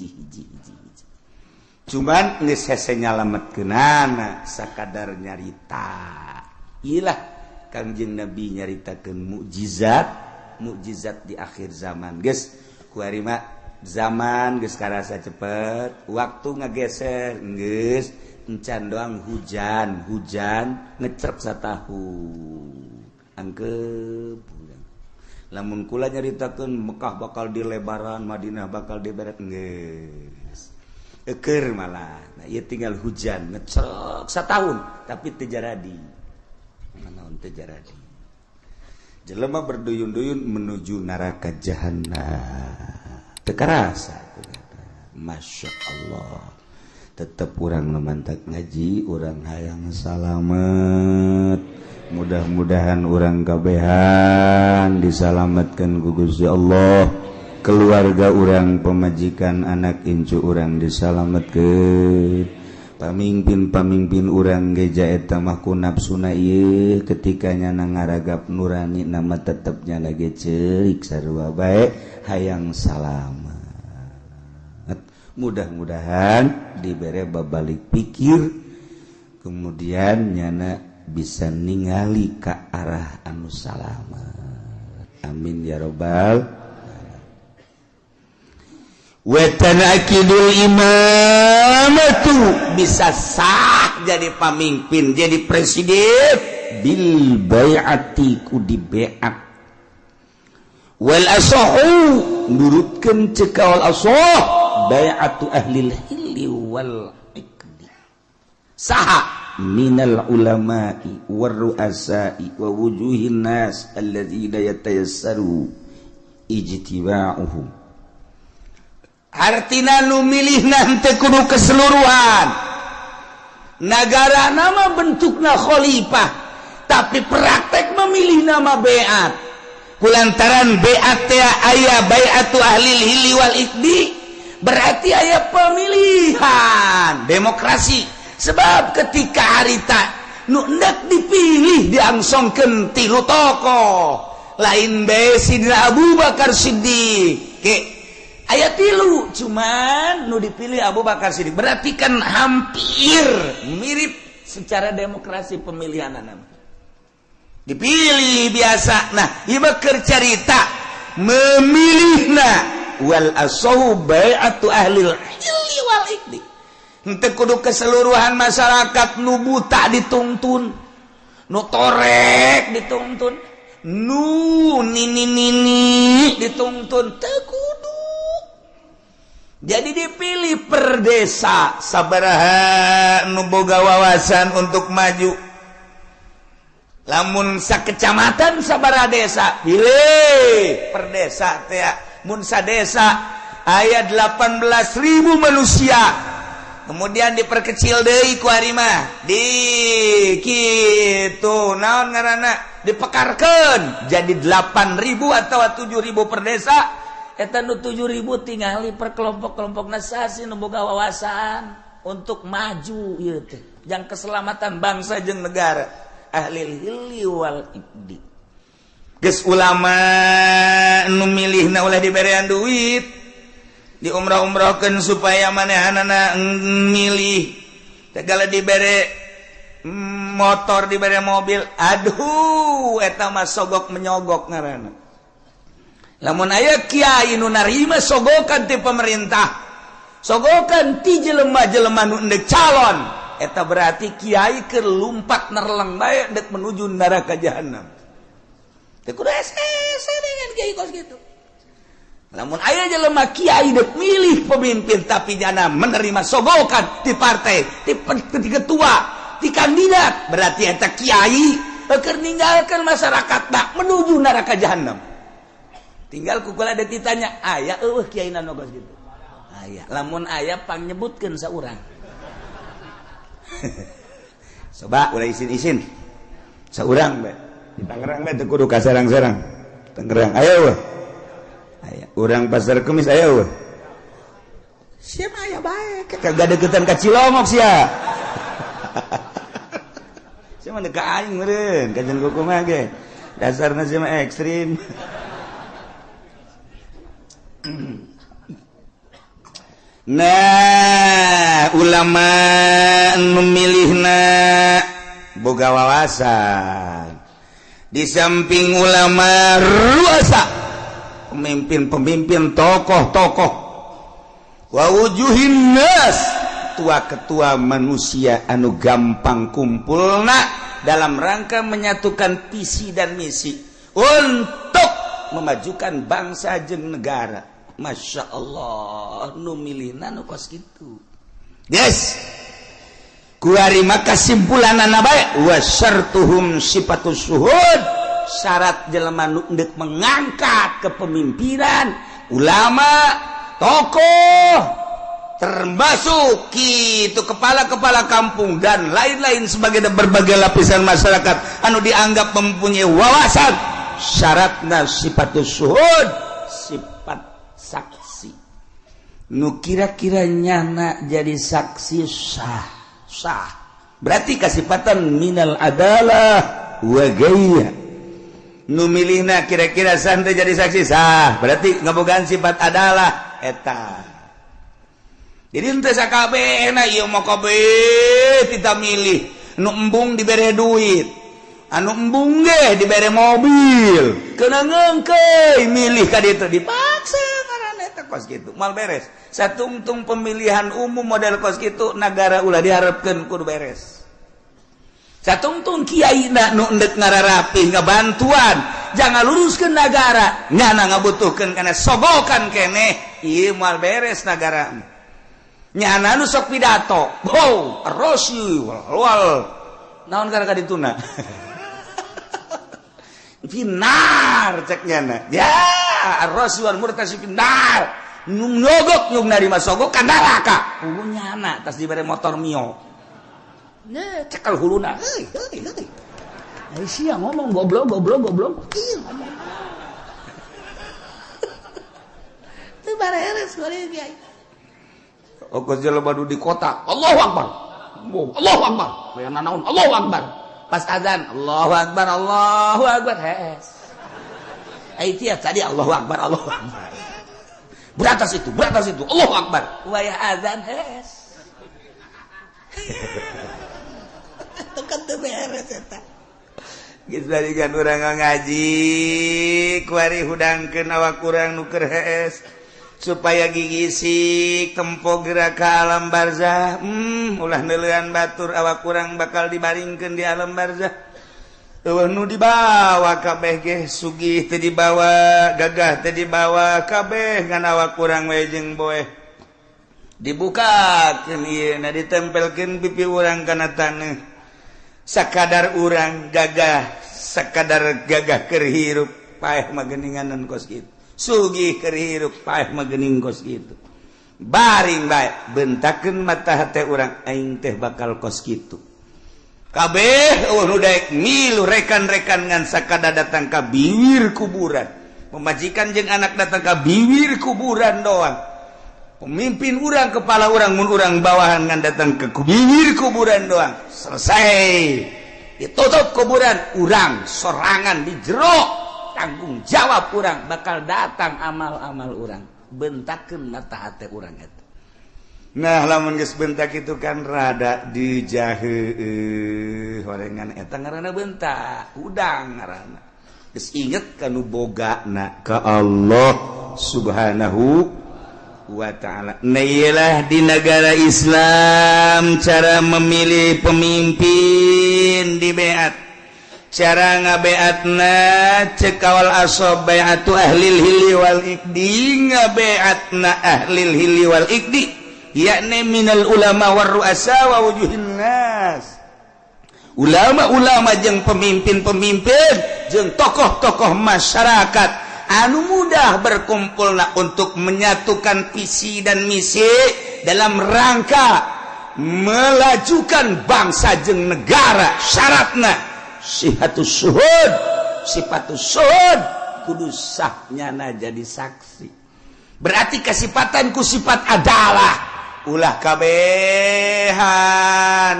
Cuman geus hese nyalametkeunana sakadar nyarita. Ilah Kangjeng Nabi nyaritakeun mukjizat di akhir zaman. Geus kuari mah zaman geus karasa cepet, waktu ngageser geus encan doang hujan ngecerep satahu. Angkep lamun kula nyaritakeun Mekah bakal dilebaran, Madinah bakal diberet geus. Eker malah. Nah, ieu tinggal hujan ngecerep satahun tapi teu jaradi. Naon teu jaradi. Jelema berduyun-duyun menuju neraka jahanam. Teu karasa. Masya Allah. Tetep urang mantak ngaji, urang hayang salamet. Mudah-mudahan urang kabehan disalametkeun ku Gusti Allah. Keluarga urang, pemajikan, anak incu urang disalametkeun. Pamimpin urang geja eta mah ku nafsuna ieu ketika nyana ngaragap nurani nama tetepnya lagi ceurik sarua bae hayang salamet. Mudah-mudahan dibere babalik pikir kemudian nyana bisa ningali ka arah anu salamet. Amin ya rabbal. Wa tanakidul imamatu, bisa sah jadi pamimpin, jadi presiden bil bai'ati ku di bai'at. Wal asahu nurutkeun cekal asah bai'atu ahlil hilli wal iqdi. Saha minal ulama'i war ru'asa'i wa wujuhin nas alladzina yatayassaru ijtiba'uhum. Artina nu milihna teu kudu keseluruhan. Nagara nama bentukna khalifah, tapi praktek memilih nama bai'at. Kulantaran bai'at teh aya bai'atu ahlil hilli wal iqdi, berarti aya pemilihan demokrasi. Sebab ketika harita nu hendak dipilih diangsongkeun 3 tokoh, lain bae Sidina Abu Bakar Siddiq. Ayat 3 cuman nu dipilih Abu Bakar Siddiq, berarti kan hampir mirip secara demokrasi pemilihan nama. Dipilih biasa. Nah, ieu keur carita memilihna wal asahu bai'atu ahlil hilli wal iqdi. Henteu kudu keseluruhan masyarakat nu buta dituntun, nu torek dituntun, nu nini dituntun, teu kudu. Jadi dipilih per desa sabaraha nu boga wawasan untuk maju. Lamun sakecamatan sabaraha desa, pilih per desa teh. Mun sadesa aya 18.000 manusia. Kemudian diperkecil deui ku ari mah. Di kitu naon ngaranna? Dipekarkeun jadi 8.000 atau 7.000 per desa. Eta nu 7.000 tingali per kelompok-kelompok nasasi nu boga wawasan untuk maju ieu teh. Jang keselamatan bangsa jeung negara. Ahlil hilli wal iqdi. Geus ulama nu milihna ulah diberean duit, di umrah-umrahkeun supaya manehanana milih. Tegala dibere motor, dibere mobil. Aduh, eta mah sogok menyogok ngaranna. Lamun aya kiai nu narima sogokan ti pemerintah, sogokan ti jelema-jelema nu endek calon, eta berarti kiai keur lumpat nerleng bae dek menuju neraka jahanam. Teu kudu ese dengan kiai kos kitu. Lamun aya jelema kiai dek milih pemimpin tapi jana menerima sogokan ti partai, ti ketua, ti kandidat, berarti eta kiai keur ninggalkeun masyarakat tak menuju neraka jahanam. Tinggal kukula ada ditanya, aya eueuh kiai nu gos kitu. Aya. Lamun aya pang nyebutkeun saurang. Coba ulah isin-isin. Saurang bae. Di Tangerang bae teu kudu ka sarang-sarang. Tangerang aya eueuh. Aya. Urang Pasar Kemis aya eueuh. Sia mah aya bae. Kagak deketan ka Cilongok sia. Sia mah deuk ka aing meureun, kajen kuku mah ge. Dasarna sia mah ekstrim. Nah ulama memilihna boga wawasan di samping ulama ruasa pemimpin-pemimpin tokoh-tokoh wa wujuhin nas ketua-ketua manusia anu gampang kumpulna dalam rangka menyatukan visi dan misi untuk memajukan bangsa jeung negara. Masya Allah nu milihna nu kos kitu. Yes. Kuari maka simpulanana bae wa syartuhum sifatus suhud, syarat jelema nu endek mengangkat kepemimpinan ulama tokoh termasuk kitu kepala-kepala kampung dan lain-lain sebagai berbagai lapisan masyarakat anu dianggap mempunyai wawasan. Syaratna sifatus suhud, sifat saksi nu kira-kira nyana jadi saksi sah berarti kasifatan minal adalah wa gaya nu milihna kira-kira santai jadi saksi sah berarti ngabogaan sifat adalah eta. Jadi ente sakabehna ieu mah kabeh kita milih nu embung dibere duit anu embung ge dibere mobil keuna ngengkeuy milih ka ditu dipaksa ngaranna eta kos kitu mal beres satungtung pemilihan umum model kos kitu nagara ulah diharapkeun kudu beres satungtung kiaina nu endek ngararapi ngabantuan jangan luruskeun nagara nyana ngabutuhkeun kana sogokan keneh ieu mal beres nagara nyana nu sok pidato oh rosy wal naon gara kadituna finar ceknya na ya arroswan murtasi finar nyogok nyung nari masogok ka neraka hulunya anak tas dibere motor mio ne cekal huluna ai sia ngomong goblok ieu ngomong teu bareres geureun kiai ongkos jelema di kota Allahu Akbar aya nanaon Allahu Akbar pas azan Allahu Akbar hes ai tiap tadi Allahu Akbar beratas itu Allahu Akbar waya azan hes tekan teu beres eta geus balikan urang ngaji kuari hudangkeun awak urang nu keur hes supaya gigisi tempo gerak ka alam barzah ulah neulean batur awak kurang bakal dibaringkeun di alam barzah eueuh nu dibawa kabeh ge sugih teu dibawa gagah teu dibawa kabeh ngan awak kurang we jeung boeh dibukakeun ieu na ditempelkeun pipi urang kana taneuh sakadar urang gagah sakadar gagah keur hirup paeh mah geuninganan kos kitu sugih keur hirup paeh mah geuning kos kitu baring bae bentakeun mata hate urang aing teh bakal kos kitu kabeh nu daek milu rekan-rekan ngan sakada datang ka bibir kuburan pemajikan jeung anak datang ka bibir kuburan doang pemimpin urang kepala urang mun urang bawahan ngan datang ke bibir kuburan doang selesai ditutup kuburan urang sorangan di jero tanggung jawab urang bakal datang amal-amal urang bentakeun mata hate urang eta. Nah lamun geus bentak itu kan rada dijaheueuh horengan eta ngaranna bentak udang ngaranna geus inget kanu bogana ka Allah Subhanahu wa ta'ala. Nah iyalah di negara Islam cara memilih pemimpin di beat cara ngabeatna cek awal asob bayatu ahlil hilli wal ikdi ngabeatna ahlil hilli wal ikdi yakni minal ulama war ru'asa wa wujuhin nas ulama-ulama jeung pemimpin-pemimpin jeung tokoh-tokoh masyarakat anu mudah berkumpulna untuk menyatukan visi dan misi dalam rangka melajukan bangsa jeung negara. Syaratna sifatus suhud kudu sah nyana jadi saksi berarti kasifatan ku sifat adalah ulah kabehan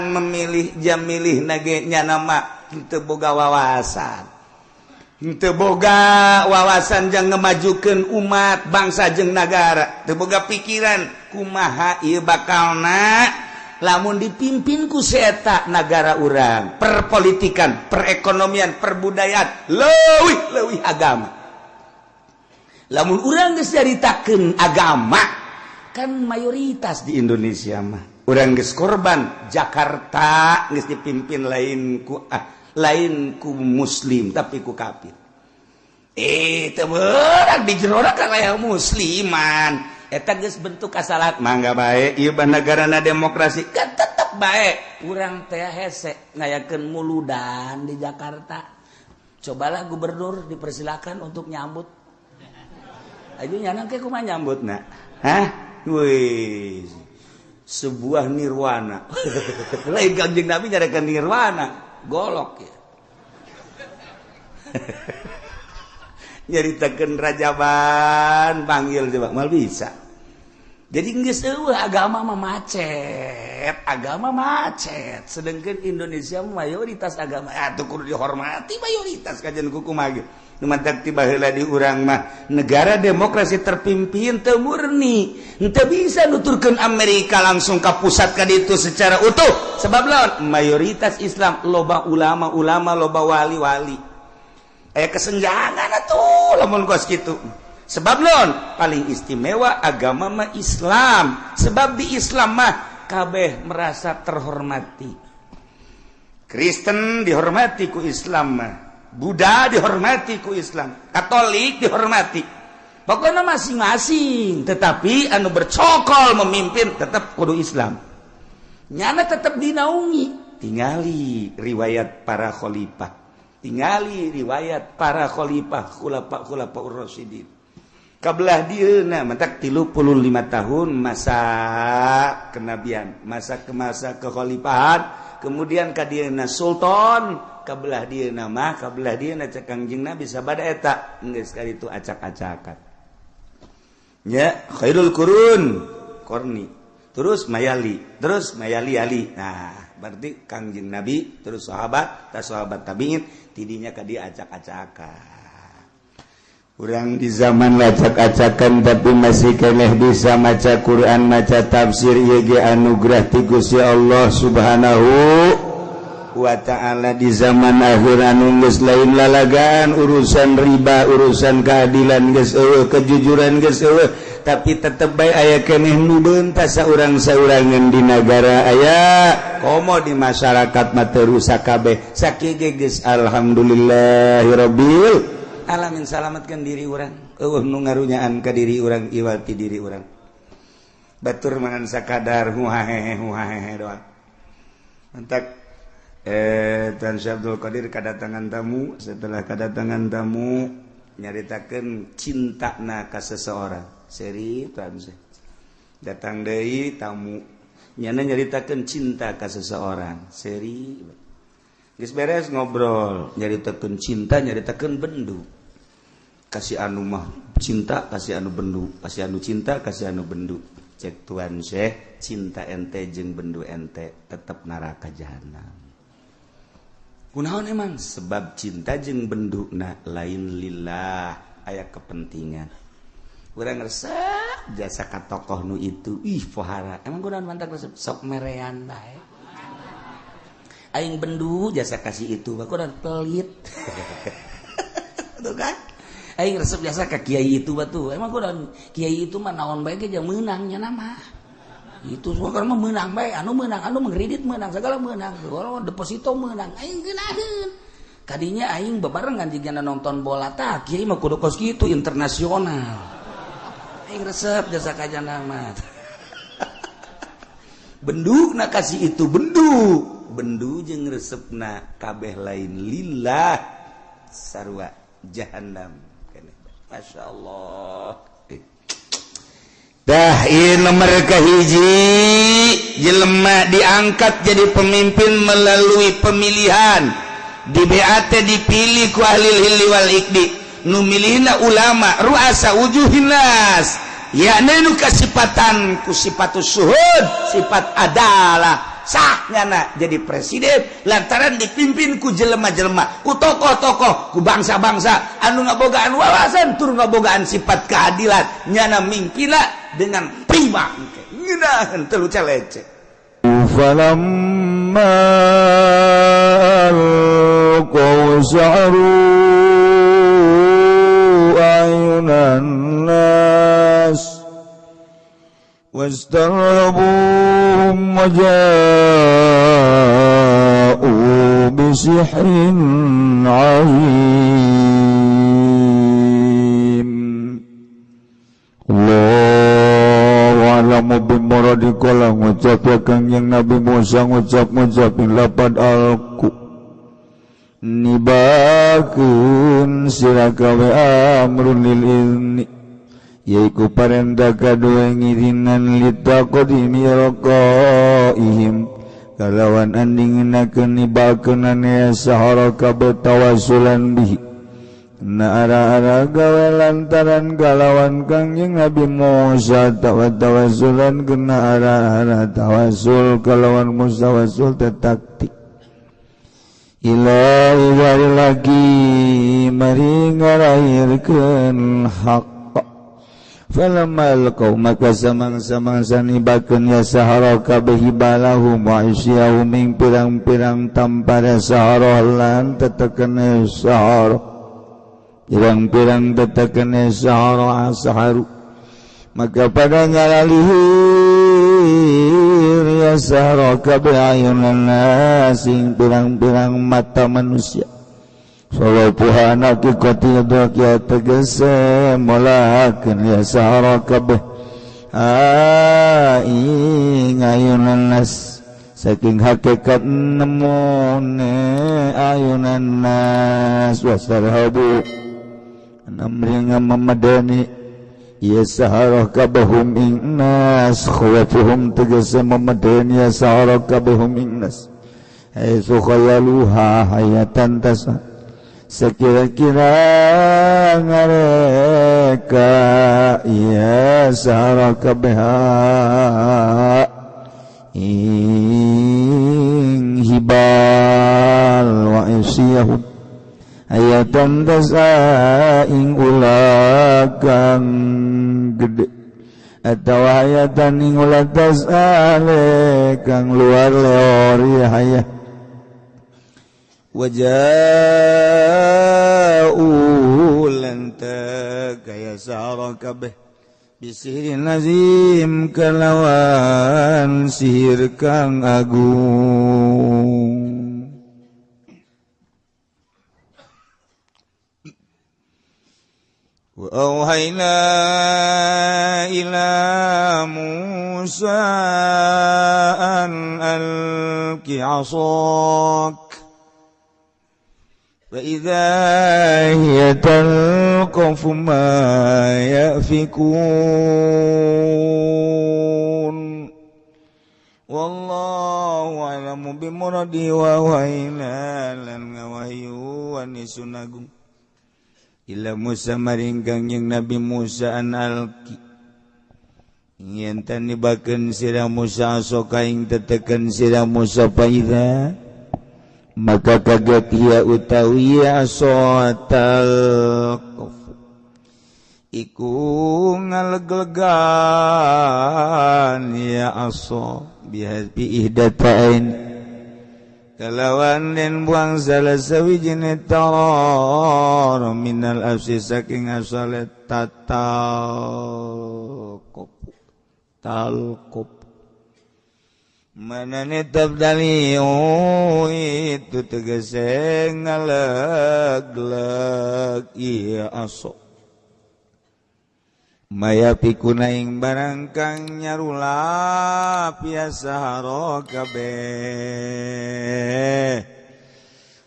memilih jam milih nage nyana mah teu boga wawasan teu boga wawasan jeung ngemajukeun umat bangsa jeung nagara, teu boga pikiran kumaha ieu bakalna lamun dipimpin ku seeta nagara urang, perpolitikan, perekonomian, perbudayaan, leuwih agama. Lamun urang geus nyaritakeun agama, kan mayoritas di Indonesia mah urang geus korban. Jakarta geus dipimpin lain ku muslim tapi ku kafir. Teu beurang di jerona kan aya musliman. Eta geus bentuk kasalahan. Mangga bae ieu negarana demokrasi kan tetep bae. Urang teh hese ngayakeun muludan di Jakarta. Cobalah gubernur dipersilakan untuk nyambut. Ayo nyanang ke kumaha nyambutna? Hah? Wih. Sebuah nirwana. Lain Kangjeng Nabi nyarakeun nirwana. Golok ya. Nyaritakeun rajaban panggil coba mal bisa. Jadi geus eueuh agama mah macet. Sedengkeun Indonesia mayoritas agama atuh kudu dihormati mayoritas kajian kuku mah ge. Nu mantak ti baheula di urang mah negara demokrasi terpimpin teu murni. Henteu bisa nuturkeun Amerika langsung ka pusat ka ditu secara utuh. Sebab lawan mayoritas Islam, loba ulama, loba wali. Aya kesenjangan atuh lamun kos kitu. Sebab lawan paling istimewa agama mah Islam. Sebab di Islam mah kabeh merasa terhormati. Kristen dihormati ku Islam mah. Buddha dihormati ku Islam, Katolik dihormati. Pokoknya masing-masing, tetapi anu bercokol memimpin tetap kudu Islam. Nyana tetap dinaungi. Tingali riwayat para khalifah. Tingali riwayat para khalifah khulafa ur-rasyidin. Kabelah dieuna mentak 35 tahun masa kenabian, masa kekhalifahan, kemudian ka dieuna sultan. Kabelah dia nama, kabelah dia cek Kangjeng Nabi sabada eta geus ka ditu acak-acakan. Ya, khairul qurun korni. Terus mayali ali. Nah, berarti Kangjeng Nabi terus sahabat tabi'in tidinya ka dia acak-acakan. Urang di zaman acak-acakan tapi masih keneh bisa maca Quran, maca tafsir ieu ge anugerah ti Gusti Allah Subhanahu wa ta'ala. Di zaman akhir anu geus lain lalagaan, urusan riba, urusan keadilan geus eueuh, kejujuran geus eueuh, tapi tetep bae aya keneh nu beuntas saurang-saurangan di negara aya komo di masyarakat mah teu rusak kabeh. Sakieu geus alhamdulillahirabbil alamin. Salametkeun diri urang, eueuh nu ngarunyaan ka diri urang iwal ti diri urang. Batur mangan sakadar huhahehe doang. Mantak Tan Syekh Abdul Qadir kedatangan tamu. Setelah kedatangan tamu nyaritakeun cintana ka seseorang. Seri Tan Syekh datang deui tamu nyana nyaritakeun cinta ka seseorang. Seri geus beres ngobrol nyaritakeun cinta, nyaritakeun bendu. Kasih anu mah cinta, kasih anu bendu, kasih anu cinta, kasih anu bendu. Cek Tuan Syekh, cinta ente jeung bendu ente tetep neraka jahanam. Kunaon emang? Sebab cinta jeung benduna lain lillah, aya kepentingan. Urang resep jasa ka tokoh nu itu, pohara. Emang kunaon mantak resep sok merean bae. Aing bendu jasa kasih itu, kunaon pelit. Tuh kan? Aing resep jasa ka kiai itu batu. Emang kunaon kiai itu mah naon bae ge jeung meunangnya nama. Itu semua karena menang baik, anu mengkredit menang, segala menang, kalau deposito menang, aing geunaheun. Kadinya aing bebarengan jigana nonton bola tah, kiai mah kudu kos kitu internasional. Aing resep jasa kajana mah. Benduna kasih itu bendu jeung resepna kabeh lain lillah sarua jahannam. Masyaallah. Dah ieu nomor kahiji jelema diangkat jadi pemimpin melalui pemilihan. Di BAT dipilih ku ahli hilli wal ikdi. Nu milihna ulama ru'asa wujuhin nas. Yakni nu kasipatan ku sifatus suhud, sifat adalah, sahnya jadi presiden lantaran dipimpin ku jelema-jelema ku tokoh-tokoh ku bangsa-bangsa anu ngabogaan wawasan tur ngabogaan sifat keadilan nyana mimpina dengan prima ngeunaheun teu leceh falamma qawsaru ayunan nas wastarhabuhum waja'u bisihrin azim Allahu a'lamu bimuradika ngucap kang yang Nabi Musa ngucap-ngucapin lapad alku nibakeun sira gawe amrun lil ilmi yaiku parentah kadua ngirinan litaqadimi raqaihim kalawan andingenakeun nibakeun ane sahara kabeh tawassulan bihi na ara-ara gawe lantaran kalawan kangjeng Nabi Musa tawassulan kena ara-ara tawassul kalawan musawassul tetaktik ilahi wari lagi mari ngarahirkeun hak falamal qaum maka samang-samangsa nibakeun ya sahara kabeh hibalahum wa isyahum ing pirang-pirang tampara sahara lan tetekeun sahara pirang-pirang tetekeun sahara saharu maka pada ngalalihir ya sahara kabeh ayunan sing pirang-pirang mata manusia salapuhan hakikati dokia tegese molakeun ya sahara kabeh aing ayunan nas saking hakikat nemone ayunan nas wasarhabu namring mamadani ya sahara kabehum ing nas khawafuhum tegese mamadani ya sahara kabehum ing nas aisu khayaluha hayatan tasa sekira-kira ngareka ya sahara kabeh ing hibal wa isyahum ayatan tasa ing ulah kang gede atau ayatan ing ulah tasa kang luar leori hayah waja'u lanta kaya sahara kabeh bisirin nazim kalawan sihir kang agung wa auhayna ila Musa an alqi 'asak فإذا هي تلقف ما يأفكون والله أعلم بمرادي ووحينا lan ngawahyu wanisun agung ila Musa maring kangjeng Nabi Musa an alqi yen tan nibakeun sira Musa soka ing tetekeun sira Musa paida maka kaget ia utawi asotal iku ngaleg-legan ya aso bihabi ihdatain kalawan den buang salah sawijine tarar minal afsi saking asal talqop mana netap dari itu tegese ngaleg-leg iya aso maya pikuna ing barang kang nyarulap ya sahara kabeh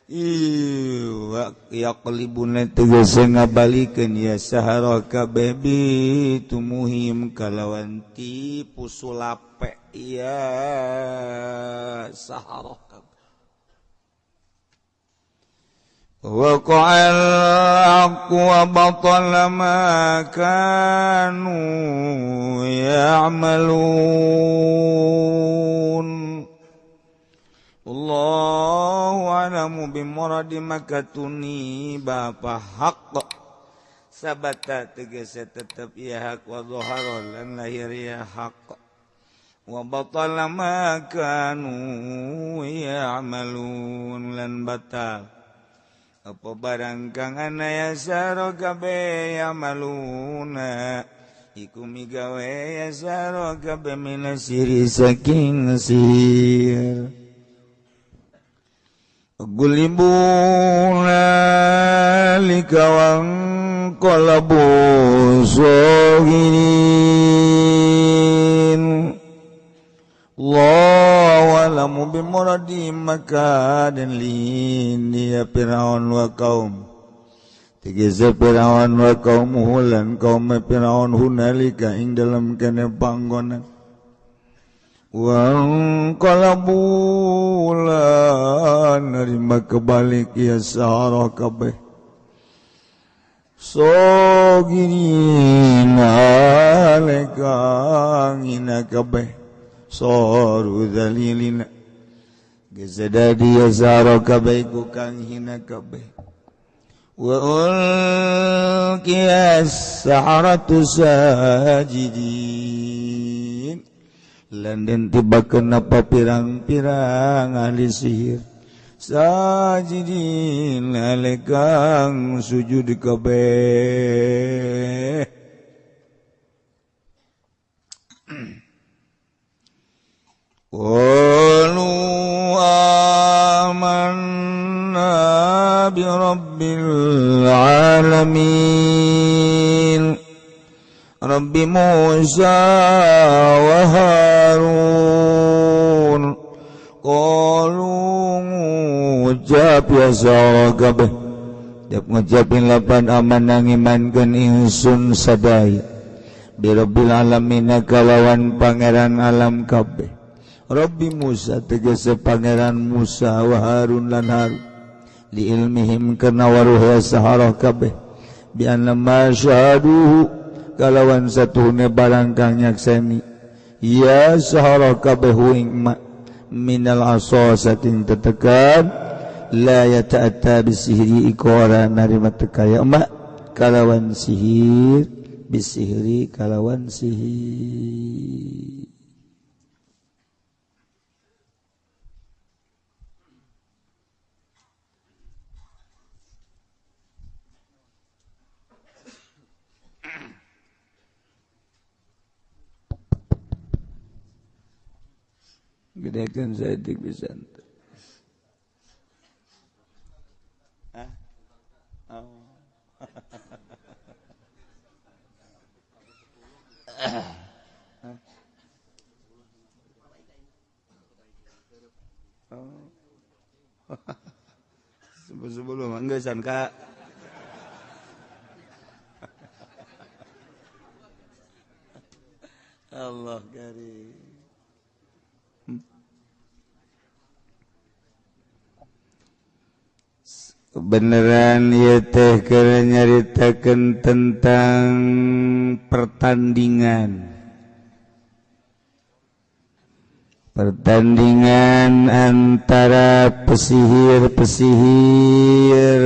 iwa yaqlibuna tegese ngabalikeun ya sahara kabeh bitumuhim kalawan tipu sulape ya sahara waqa'al haqqu wa batala ma kanu ya'malun Allahu a'lamu bimuradi makatuni bapa haq sabata tegese tetep ieu hak wa dhahara lan lahir ieu haq wa batala ma kanu ya'malun lan batal apa barang kang anaya saro kabeh ya'maluna iku migawe ya saro kabeh minasiri saking sihir gulibuna likawang kolabu soginin Allahu a'lamu bimuradi maka dan lini ya Fir'aun wa kaum tegese Fir'aun wa kaumuhu lan kaum Fir'aun hunalika ing dalam kene panggonan Wang kalabulan nerima kebalik ya sahara kabeh soginin aleka ngina kabeh soru dalilina gesedadi ya sahara kabeh ku kang hina kabeh wa ulqiyas saharatu sajidin lan den tibakeun apa pirang-pirang ahli sihir sajidin alekang sujud kabeh qalu amanna bi rabbil alamin Rabbi Musa wa Harun qalu ngucap ya sahara kabeh tiap ngucapin lapan aman ngimankeun ingsun sadaya bi rabbil alamin kalawan pangeran alam kabeh Rabbi Musa tegese pangeran Musa wa Harun lan Harun li ilmihim kana waruh sahara kabeh bi anna ma syahaduhu kalawan satuhune barang kang nyakseni ya sahara kabeh ing minal asa saking tetekan la yata'atta bisihri ikora narima tekaya kalawan sihir bisihri kalawan sihir gedekeun saeutik pisan teh. Sebelum enggak san Kak. Allah karim. Beneran ieu teh keur nyaritakeun tentang pertandingan antara pesihir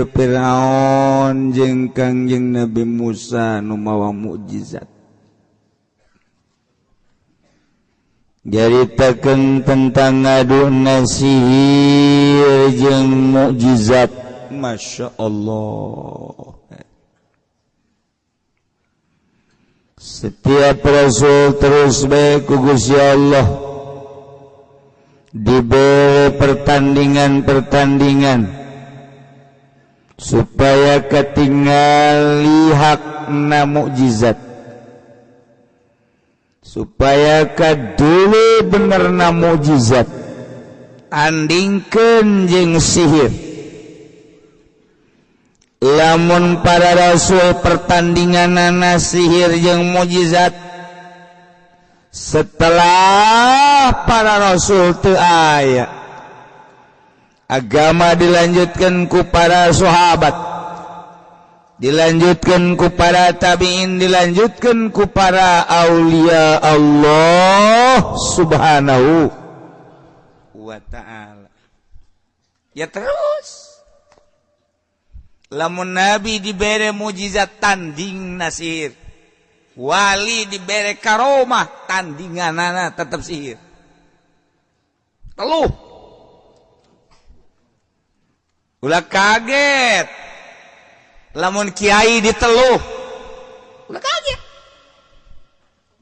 Firaun jeung Kangjeng Nabi Musa nu mawa mukjizat nyaritakeun tentang ngaduna sihir jeung mukjizat Masya Allah. Setiap Rasul terus baik ku Gusti Allah diberi pertandingan supaya ketinggali hakna mukjizat supaya kadulu benerna mukjizat andingkeun jeung sihir lamun para rasul pertandinganana sihir jeung mukjizat setelah para rasul teu aya agama dilanjutkan ku para sahabat dilanjutkan ku para tabi'in dilanjutkan ku para aulia Allah subhanahu wa ta'ala ya terus lamun nabi dibere mujizat tanding nasir wali dibere karomah tandinganana tetap sihir teluh ulah kaget lamun kiai diteluh ulah kaget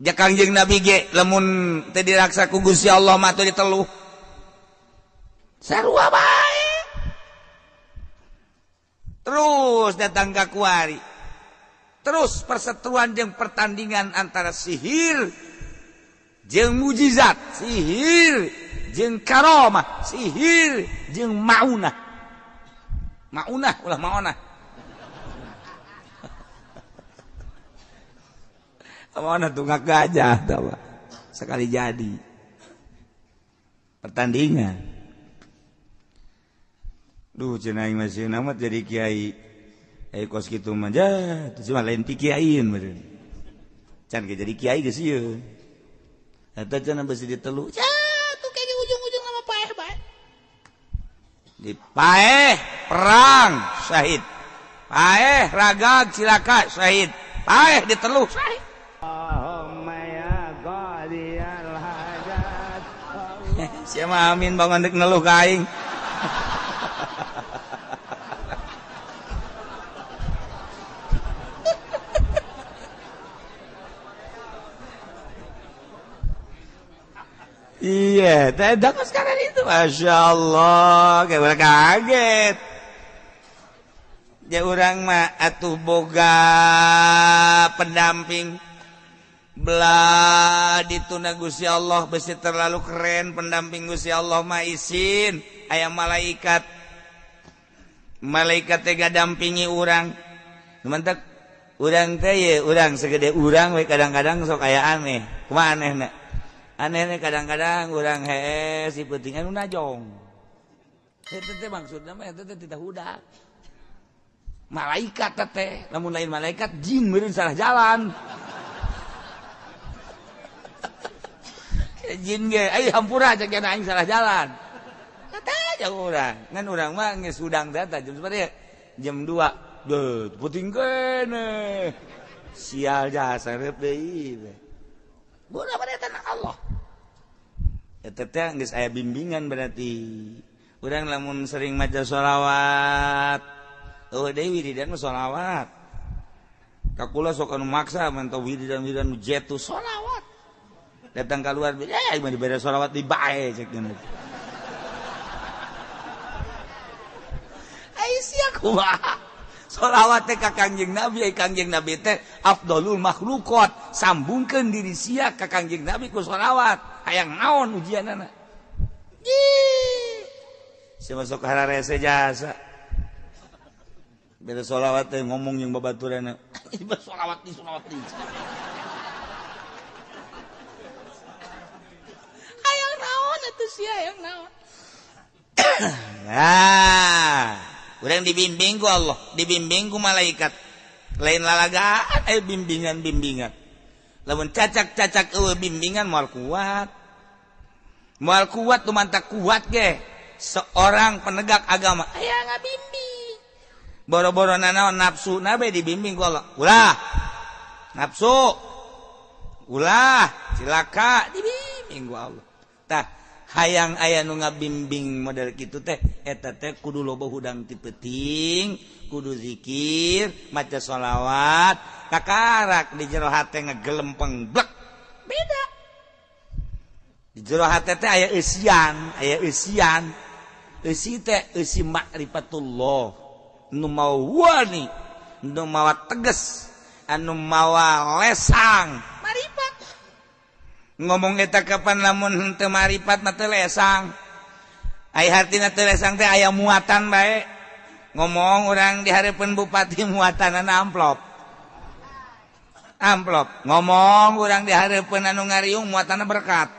ja Kangjeng Nabi ge lamun teu diraksa ku Gusti Allah mah teu diteluh sarua bae terus datang ka kuari terus perseteruan jeung pertandingan antara sihir jeung mujizat sihir jeung karomah sihir jeung maunah ulah maunah maunah tunggak gajah tahu sekali jadi pertandingan duh cenah aing masih namat jadi kiai kos kitu mah jah cuma lain ti kiaiin meureun can ge jadi kiai geus ieu eta cenah beusi ditelu tuh kayak di ujung-ujung nama paeh bae di paeh perang syahid paeh ragag cilaka syahid paeh ditelu syahid Allahumma ya qadiyal hajat siapa amin bangun dek neluh ka aing iya, tidak sekarang itu, masya Allah, kayak orang kaget. Ya orang mah atuh boga pendamping, belah dituna Gusti Allah, besi terlalu keren pendamping Gusti Allah mah isin, aya malaikat tega dampingi orang, mantap. Orang teh ya, orang segede orang, kadang-kadang sok aya aneh, kumaha anehna? Anehnya kadang-kadang orang si pentingan najong itu teh maksudnya mah itu teh tidak hudak malaikat teh namun lain malaikat jin meureun salah jalan jin ge ai hampura cek aing salah jalan kata aja urang ngan urang mah geus udang data jam seperti jam 2 deuh penting kene sial jasa rep deui bukan pada tanah Allah. Eta teh geus aya bimbingan berarti. Urang lamun sering maca sholawat, deui wiridan mah sholawat. Kakula sok anu maksa mantau wiridan nu jetu sholawat. Datang keluar, mah dibere sholawat di bae cek geus. Ai sia kumaha? Sholawat teh ka Kangjeng Nabi teh afdalul makhluqat sambungkeun diri sia ka Kangjeng Nabi ku sholawat hayang naon ujianana sia masuk hararese jasa beda sholawat teh ngomong jeung babaturanna sholawat di hayang naon atuh sia hayang naon nah urang dibimbing ku Allah, dibimbing ku malaikat. Lain lalagaan bimbingan. Lamun cacak eueuh bimbingan moal kuat. Moal kuat tumantak kuat ge. Seorang penegak agama aya ngabimbing. Boro-borona naon nafsu nabe dibimbing ku Allah. Ulah. Nafsu. Ulah, cilaka dibimbing ku Allah. Tah hayang aya nu ngabimbing model kitu teh eta teh kudu loba hudang ti peuting kudu zikir maca sholawat kakarak di jero hate ngagelempeng blek beda di jero hate teh aya eusian eusi teh eusi ma'rifatullah nu mawa wani nu mawa tegas anu mawa lesang marifat ngomong eta kapan lamun teu marifat mah teu lesang ai hartina teu lesang teh aya muatan bae ngomong urang di hareupeun bupati muatanana amplop ngomong urang di hareupeun anu ngariung muatanna berkat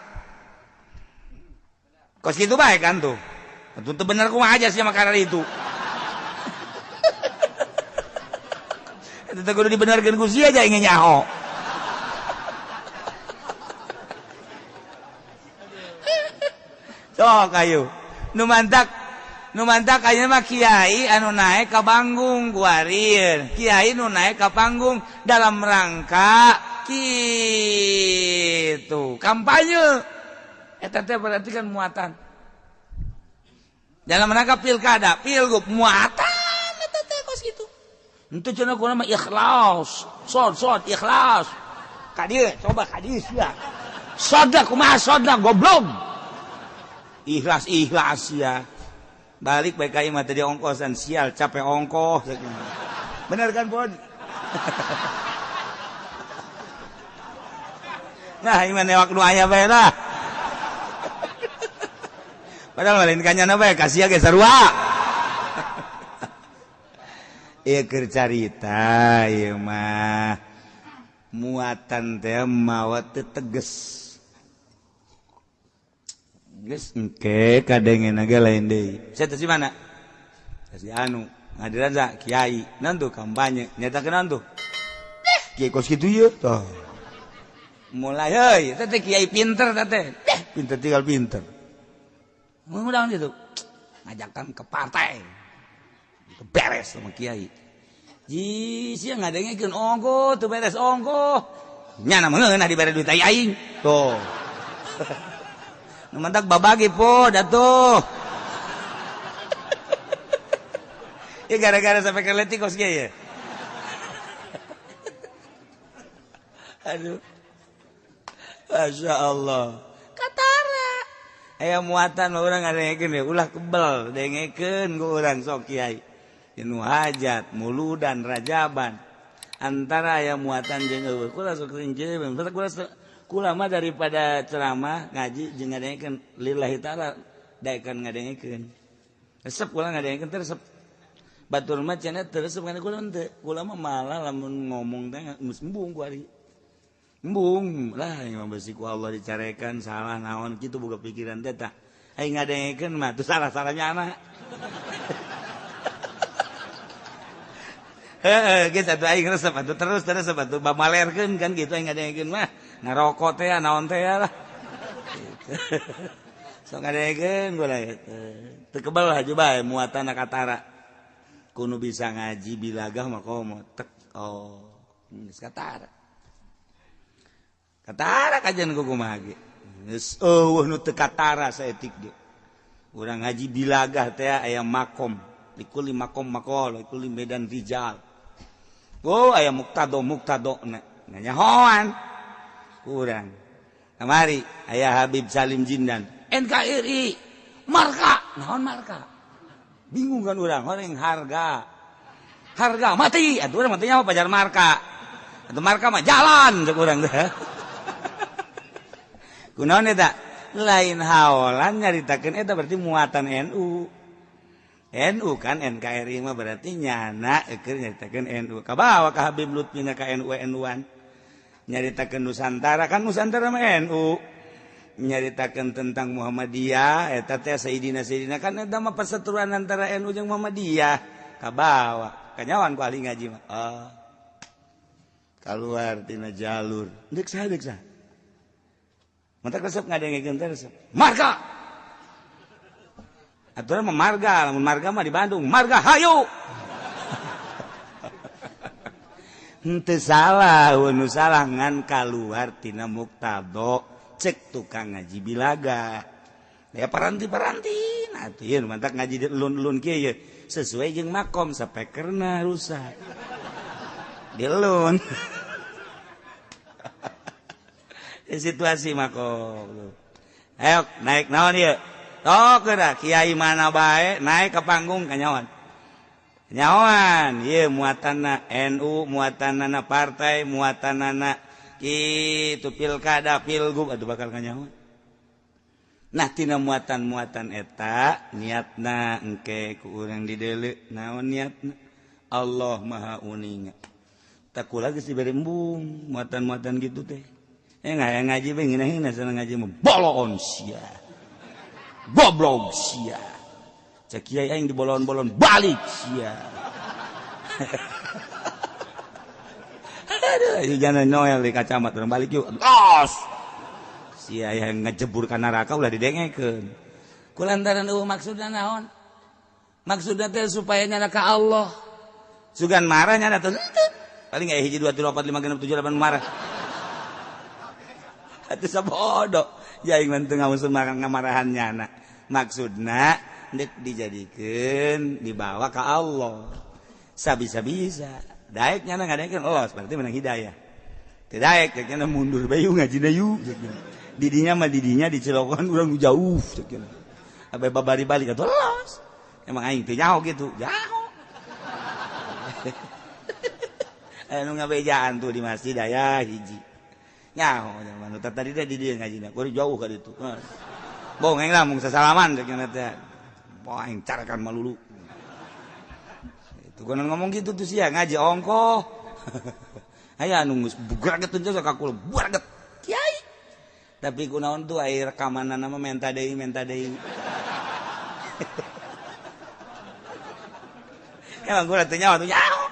kos kitu bae kan tuh teu bener kumaha aja sia makara itu eta teh kudu dibenerkeun ku sia aja ingin nyaho sok ayo nu mantak nu mantak ayeuna mah kiai anu naek ka panggung kuarir, kiai nu naek ka panggung dalam rangka kitu kampanye. Eta teh berarti kan muatan. Dalam rangka pilkada, pilgub muatan eta teh kos kitu. Henteu cenah kunaon mah ikhlas, sod ikhlas. Ka dieu coba ka dieu sia. Soda kumaha soda goblok. Ikhlas ya. Balik bae ka ieu mah tadi ongkosan sial capek ongkos. Bener kan, Bon? Nah, ieu mah newak nu aya bae lah. Padahal lain kanyana bae kasih ge sarua. Ieu keur carita ieu mah muatan teh mawa teu teges. Geus engke kadengena ge lain deui. Saya teh si mana? Si anu ngadiran sa kiai, naon tuh kampanye, nyatakeun naon tuh? Kiai kos kitu ieu tah. Mulai heuy, teh kiai pinter teh. Pinter tinggal pinter. Mudah itu ngajakan ke partai itu beres sama kiai ji sia ngadengekeun ongko teu beres ongko nya na meunah dibere duit aing tuh nu mantak babagi po datuh ya gara-gara sampai keleti kos kiai ya aduh Masya Allah aya muatan urang ngadengekeun ya ulah kebel dengekeun ku urang sok kiai nu hajat muludan rajaban antara aya muatan jeung eueuh kula sok rinci kula mah daripada ceramah ngaji jeung ngadengekeun lillahi taala daekan ngadengekeun resep kula ngadengekeun teh resep batur mah cenah teu resep kana kula teu kula mah malah lamun ngomong teh geus embung ku ari embung lah yang besi ku Allah dicarekan salah naon kitu boga pikiran teh tah aing ngadengekeun mah teu salah-salahnya anak heeh geus atuh aing resep atuh terus atuh bamalerkeun kan kitu aing ngadengekeun mah ngarokok teh naon teh lah sok ngadengekeun gua teu kebal haju bae muatan katara kudu bisa ngaji bilagah mah komo tek geus katara katara kajian ku kumaha ge geus eueuh nu teu katara saeutik ge urang ngaji bilagah teh aya makom likuli makom makol likuli medan rijal aya muktado na nyahoan urang kamari aya Habib Salim Jindan NKRI marka naon marka bingung kan urang horeng harga mati atuh urang mah teh nyaho pajar marka atuh marka mah jalan cek urang teh kunaon eta lain haolan nyaritakeun eta berarti muatan NU kan NKRI mah berarti nyana keur nyaritakeun NU kabawa ka Habib Lutfi ka NU-an nyaritakeun Nusantara kan Nusantara mah NU nyaritakeun tentang Muhammadiyah eta teh Sayyidina kan eta mah perseteruan antara NU jeung Muhammadiyah kabawa kanyawan ku ahli ngaji mah kaluar tina jalur deuk saha mantak resep ngadengekeun teh resep marga aturan mah marga lamun marga mah di Bandung marga hayu henteu salah nu salah ngan kaluar tina muktado cek tukang ngaji bilaga ya paranti nah teh ieu mantak ngaji elun-elun kieu ye sesuai jeung makom sapekerna rusak dilun situasi makom ayo naik naon ieu tok geura kiai mana bae naik ke panggung kanyawan ieu muatanna NU muatanna partai muatanna kitu pilkada pilgub atuh bakal kanyawan nah tina muatan-muatan eta niatna engke ku urang dideuleu naon niatna Allah Maha Uninga tak kula geus dibere embung muatan-muatan gitu teh ngaji be ngeunaheun sana ngaji mah bolon sia goblok sia cek kiai aing dibolon-bolon balik sia aduh jangan noel di kacamat urang balik yuk los sia yang ngejebur ka neraka ulah didengekeun kulantaran maksudna naon maksudnya teh supaya nyana ka Allah sugan marah nyana teh paling aya 1 2 3 4 5 6 7 8 marah atuh sabodo jaing mah teu ngamusun ngamarahan nyana maksudna dek dijadikeun dibawa ka Allah sabisa-bisa daek nyana ngadaekeun Allah berarti menang hidayah teu daek nyana mundur bae ngajina yu didinya mah didinya di Cilogon urang nu jauh ceuk abe babari balik atuh los emang aing teh nyaho gitu jauh anu ngabejaan tuh di masjid aya hiji nyaho zaman tadi teh di dieu ngajina kudu jauh ka ditu bong aing lamun sasalaman ceuk nya teh poe aing carekan malulu itu konon ngomong gitu tuh sia ngaji ongkoh aya anu geus bugraget teh ka kula bugraget kiai tapi kunaon tuh aya rekamanna mah menta deui emang gua teh nyawa tuh nyaho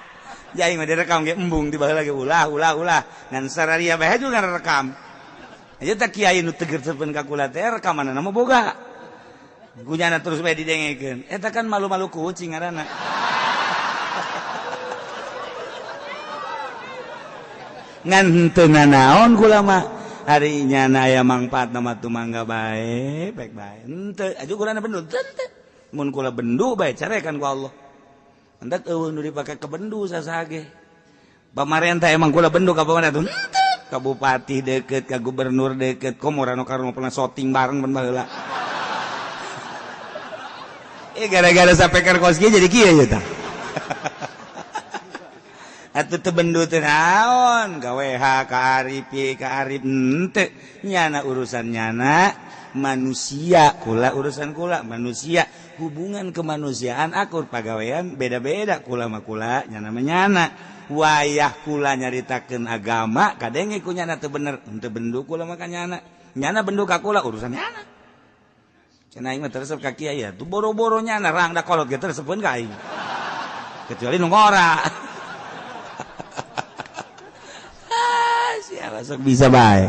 jaing mah direkam ge embung di baheula ge ulah ngan sararia bae juga rekam aja tak kiai nu tegeurkeun ka kula teh rekamanna mah boga gunyana terus bae didengekeun eta kan malu-malu kucing ngaranna ngan teu nanaon kula mah hari nyana aya mangpaatna mah tu mangga bae baik bae henteu aju kula bendu teu mun kula bendu bae carekan ku Allah hendak eueuh nu dipake ke bendu sasage pamarentah emang kula bendu ka pamarentah tuh ka bupati deukeut ka gubernur deukeut komo rano karno pernah shooting bareng mun baheula gara-gara sapeker kos jadi kieu ye tah atuh teu bendu teh naon gawe ka Arif henteu nyana urusan nyana manusia kula urusan kula manusia hubungan kemanusiaan akur pagawean beda-beda kula mah kula nyana mah nyana wayah kula nyaritakeun agama kadenge ku nyana teu bener henteu bendu kula mah ka nyana bendu ka kula urusan nyana cenah aing mah teresep ka kiai atuh boro-boro nyana rang da kolot ge teresepkeun ka aing kecuali nu ngora siapa sok bisa bae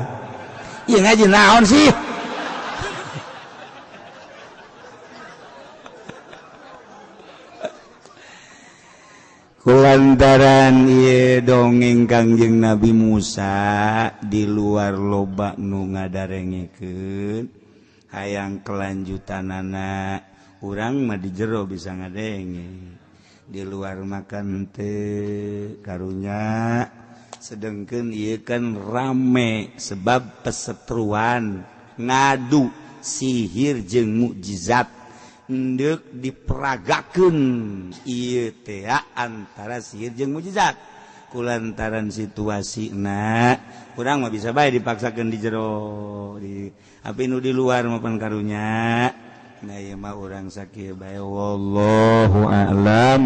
ieu ngaji naon sih kulantaran ieu dongeng Kangjeng Nabi Musa di luar loba nu ngadarengekeun hayang kelanjutanana urang mah di jero bisa ngadenge di luar makan teu karunya sedengkeun ieu kan rame sebab pesetruan ngadu sihir jeung mukjizat hendeuk diperagakeun ieu teh antara sihir jeung mukjizat kulantaran situasina urang mah bisa bae dipaksakeun di jero di api nu di luar mapan karunya nah ieu mah urang sakieu bae wallahu a'lam.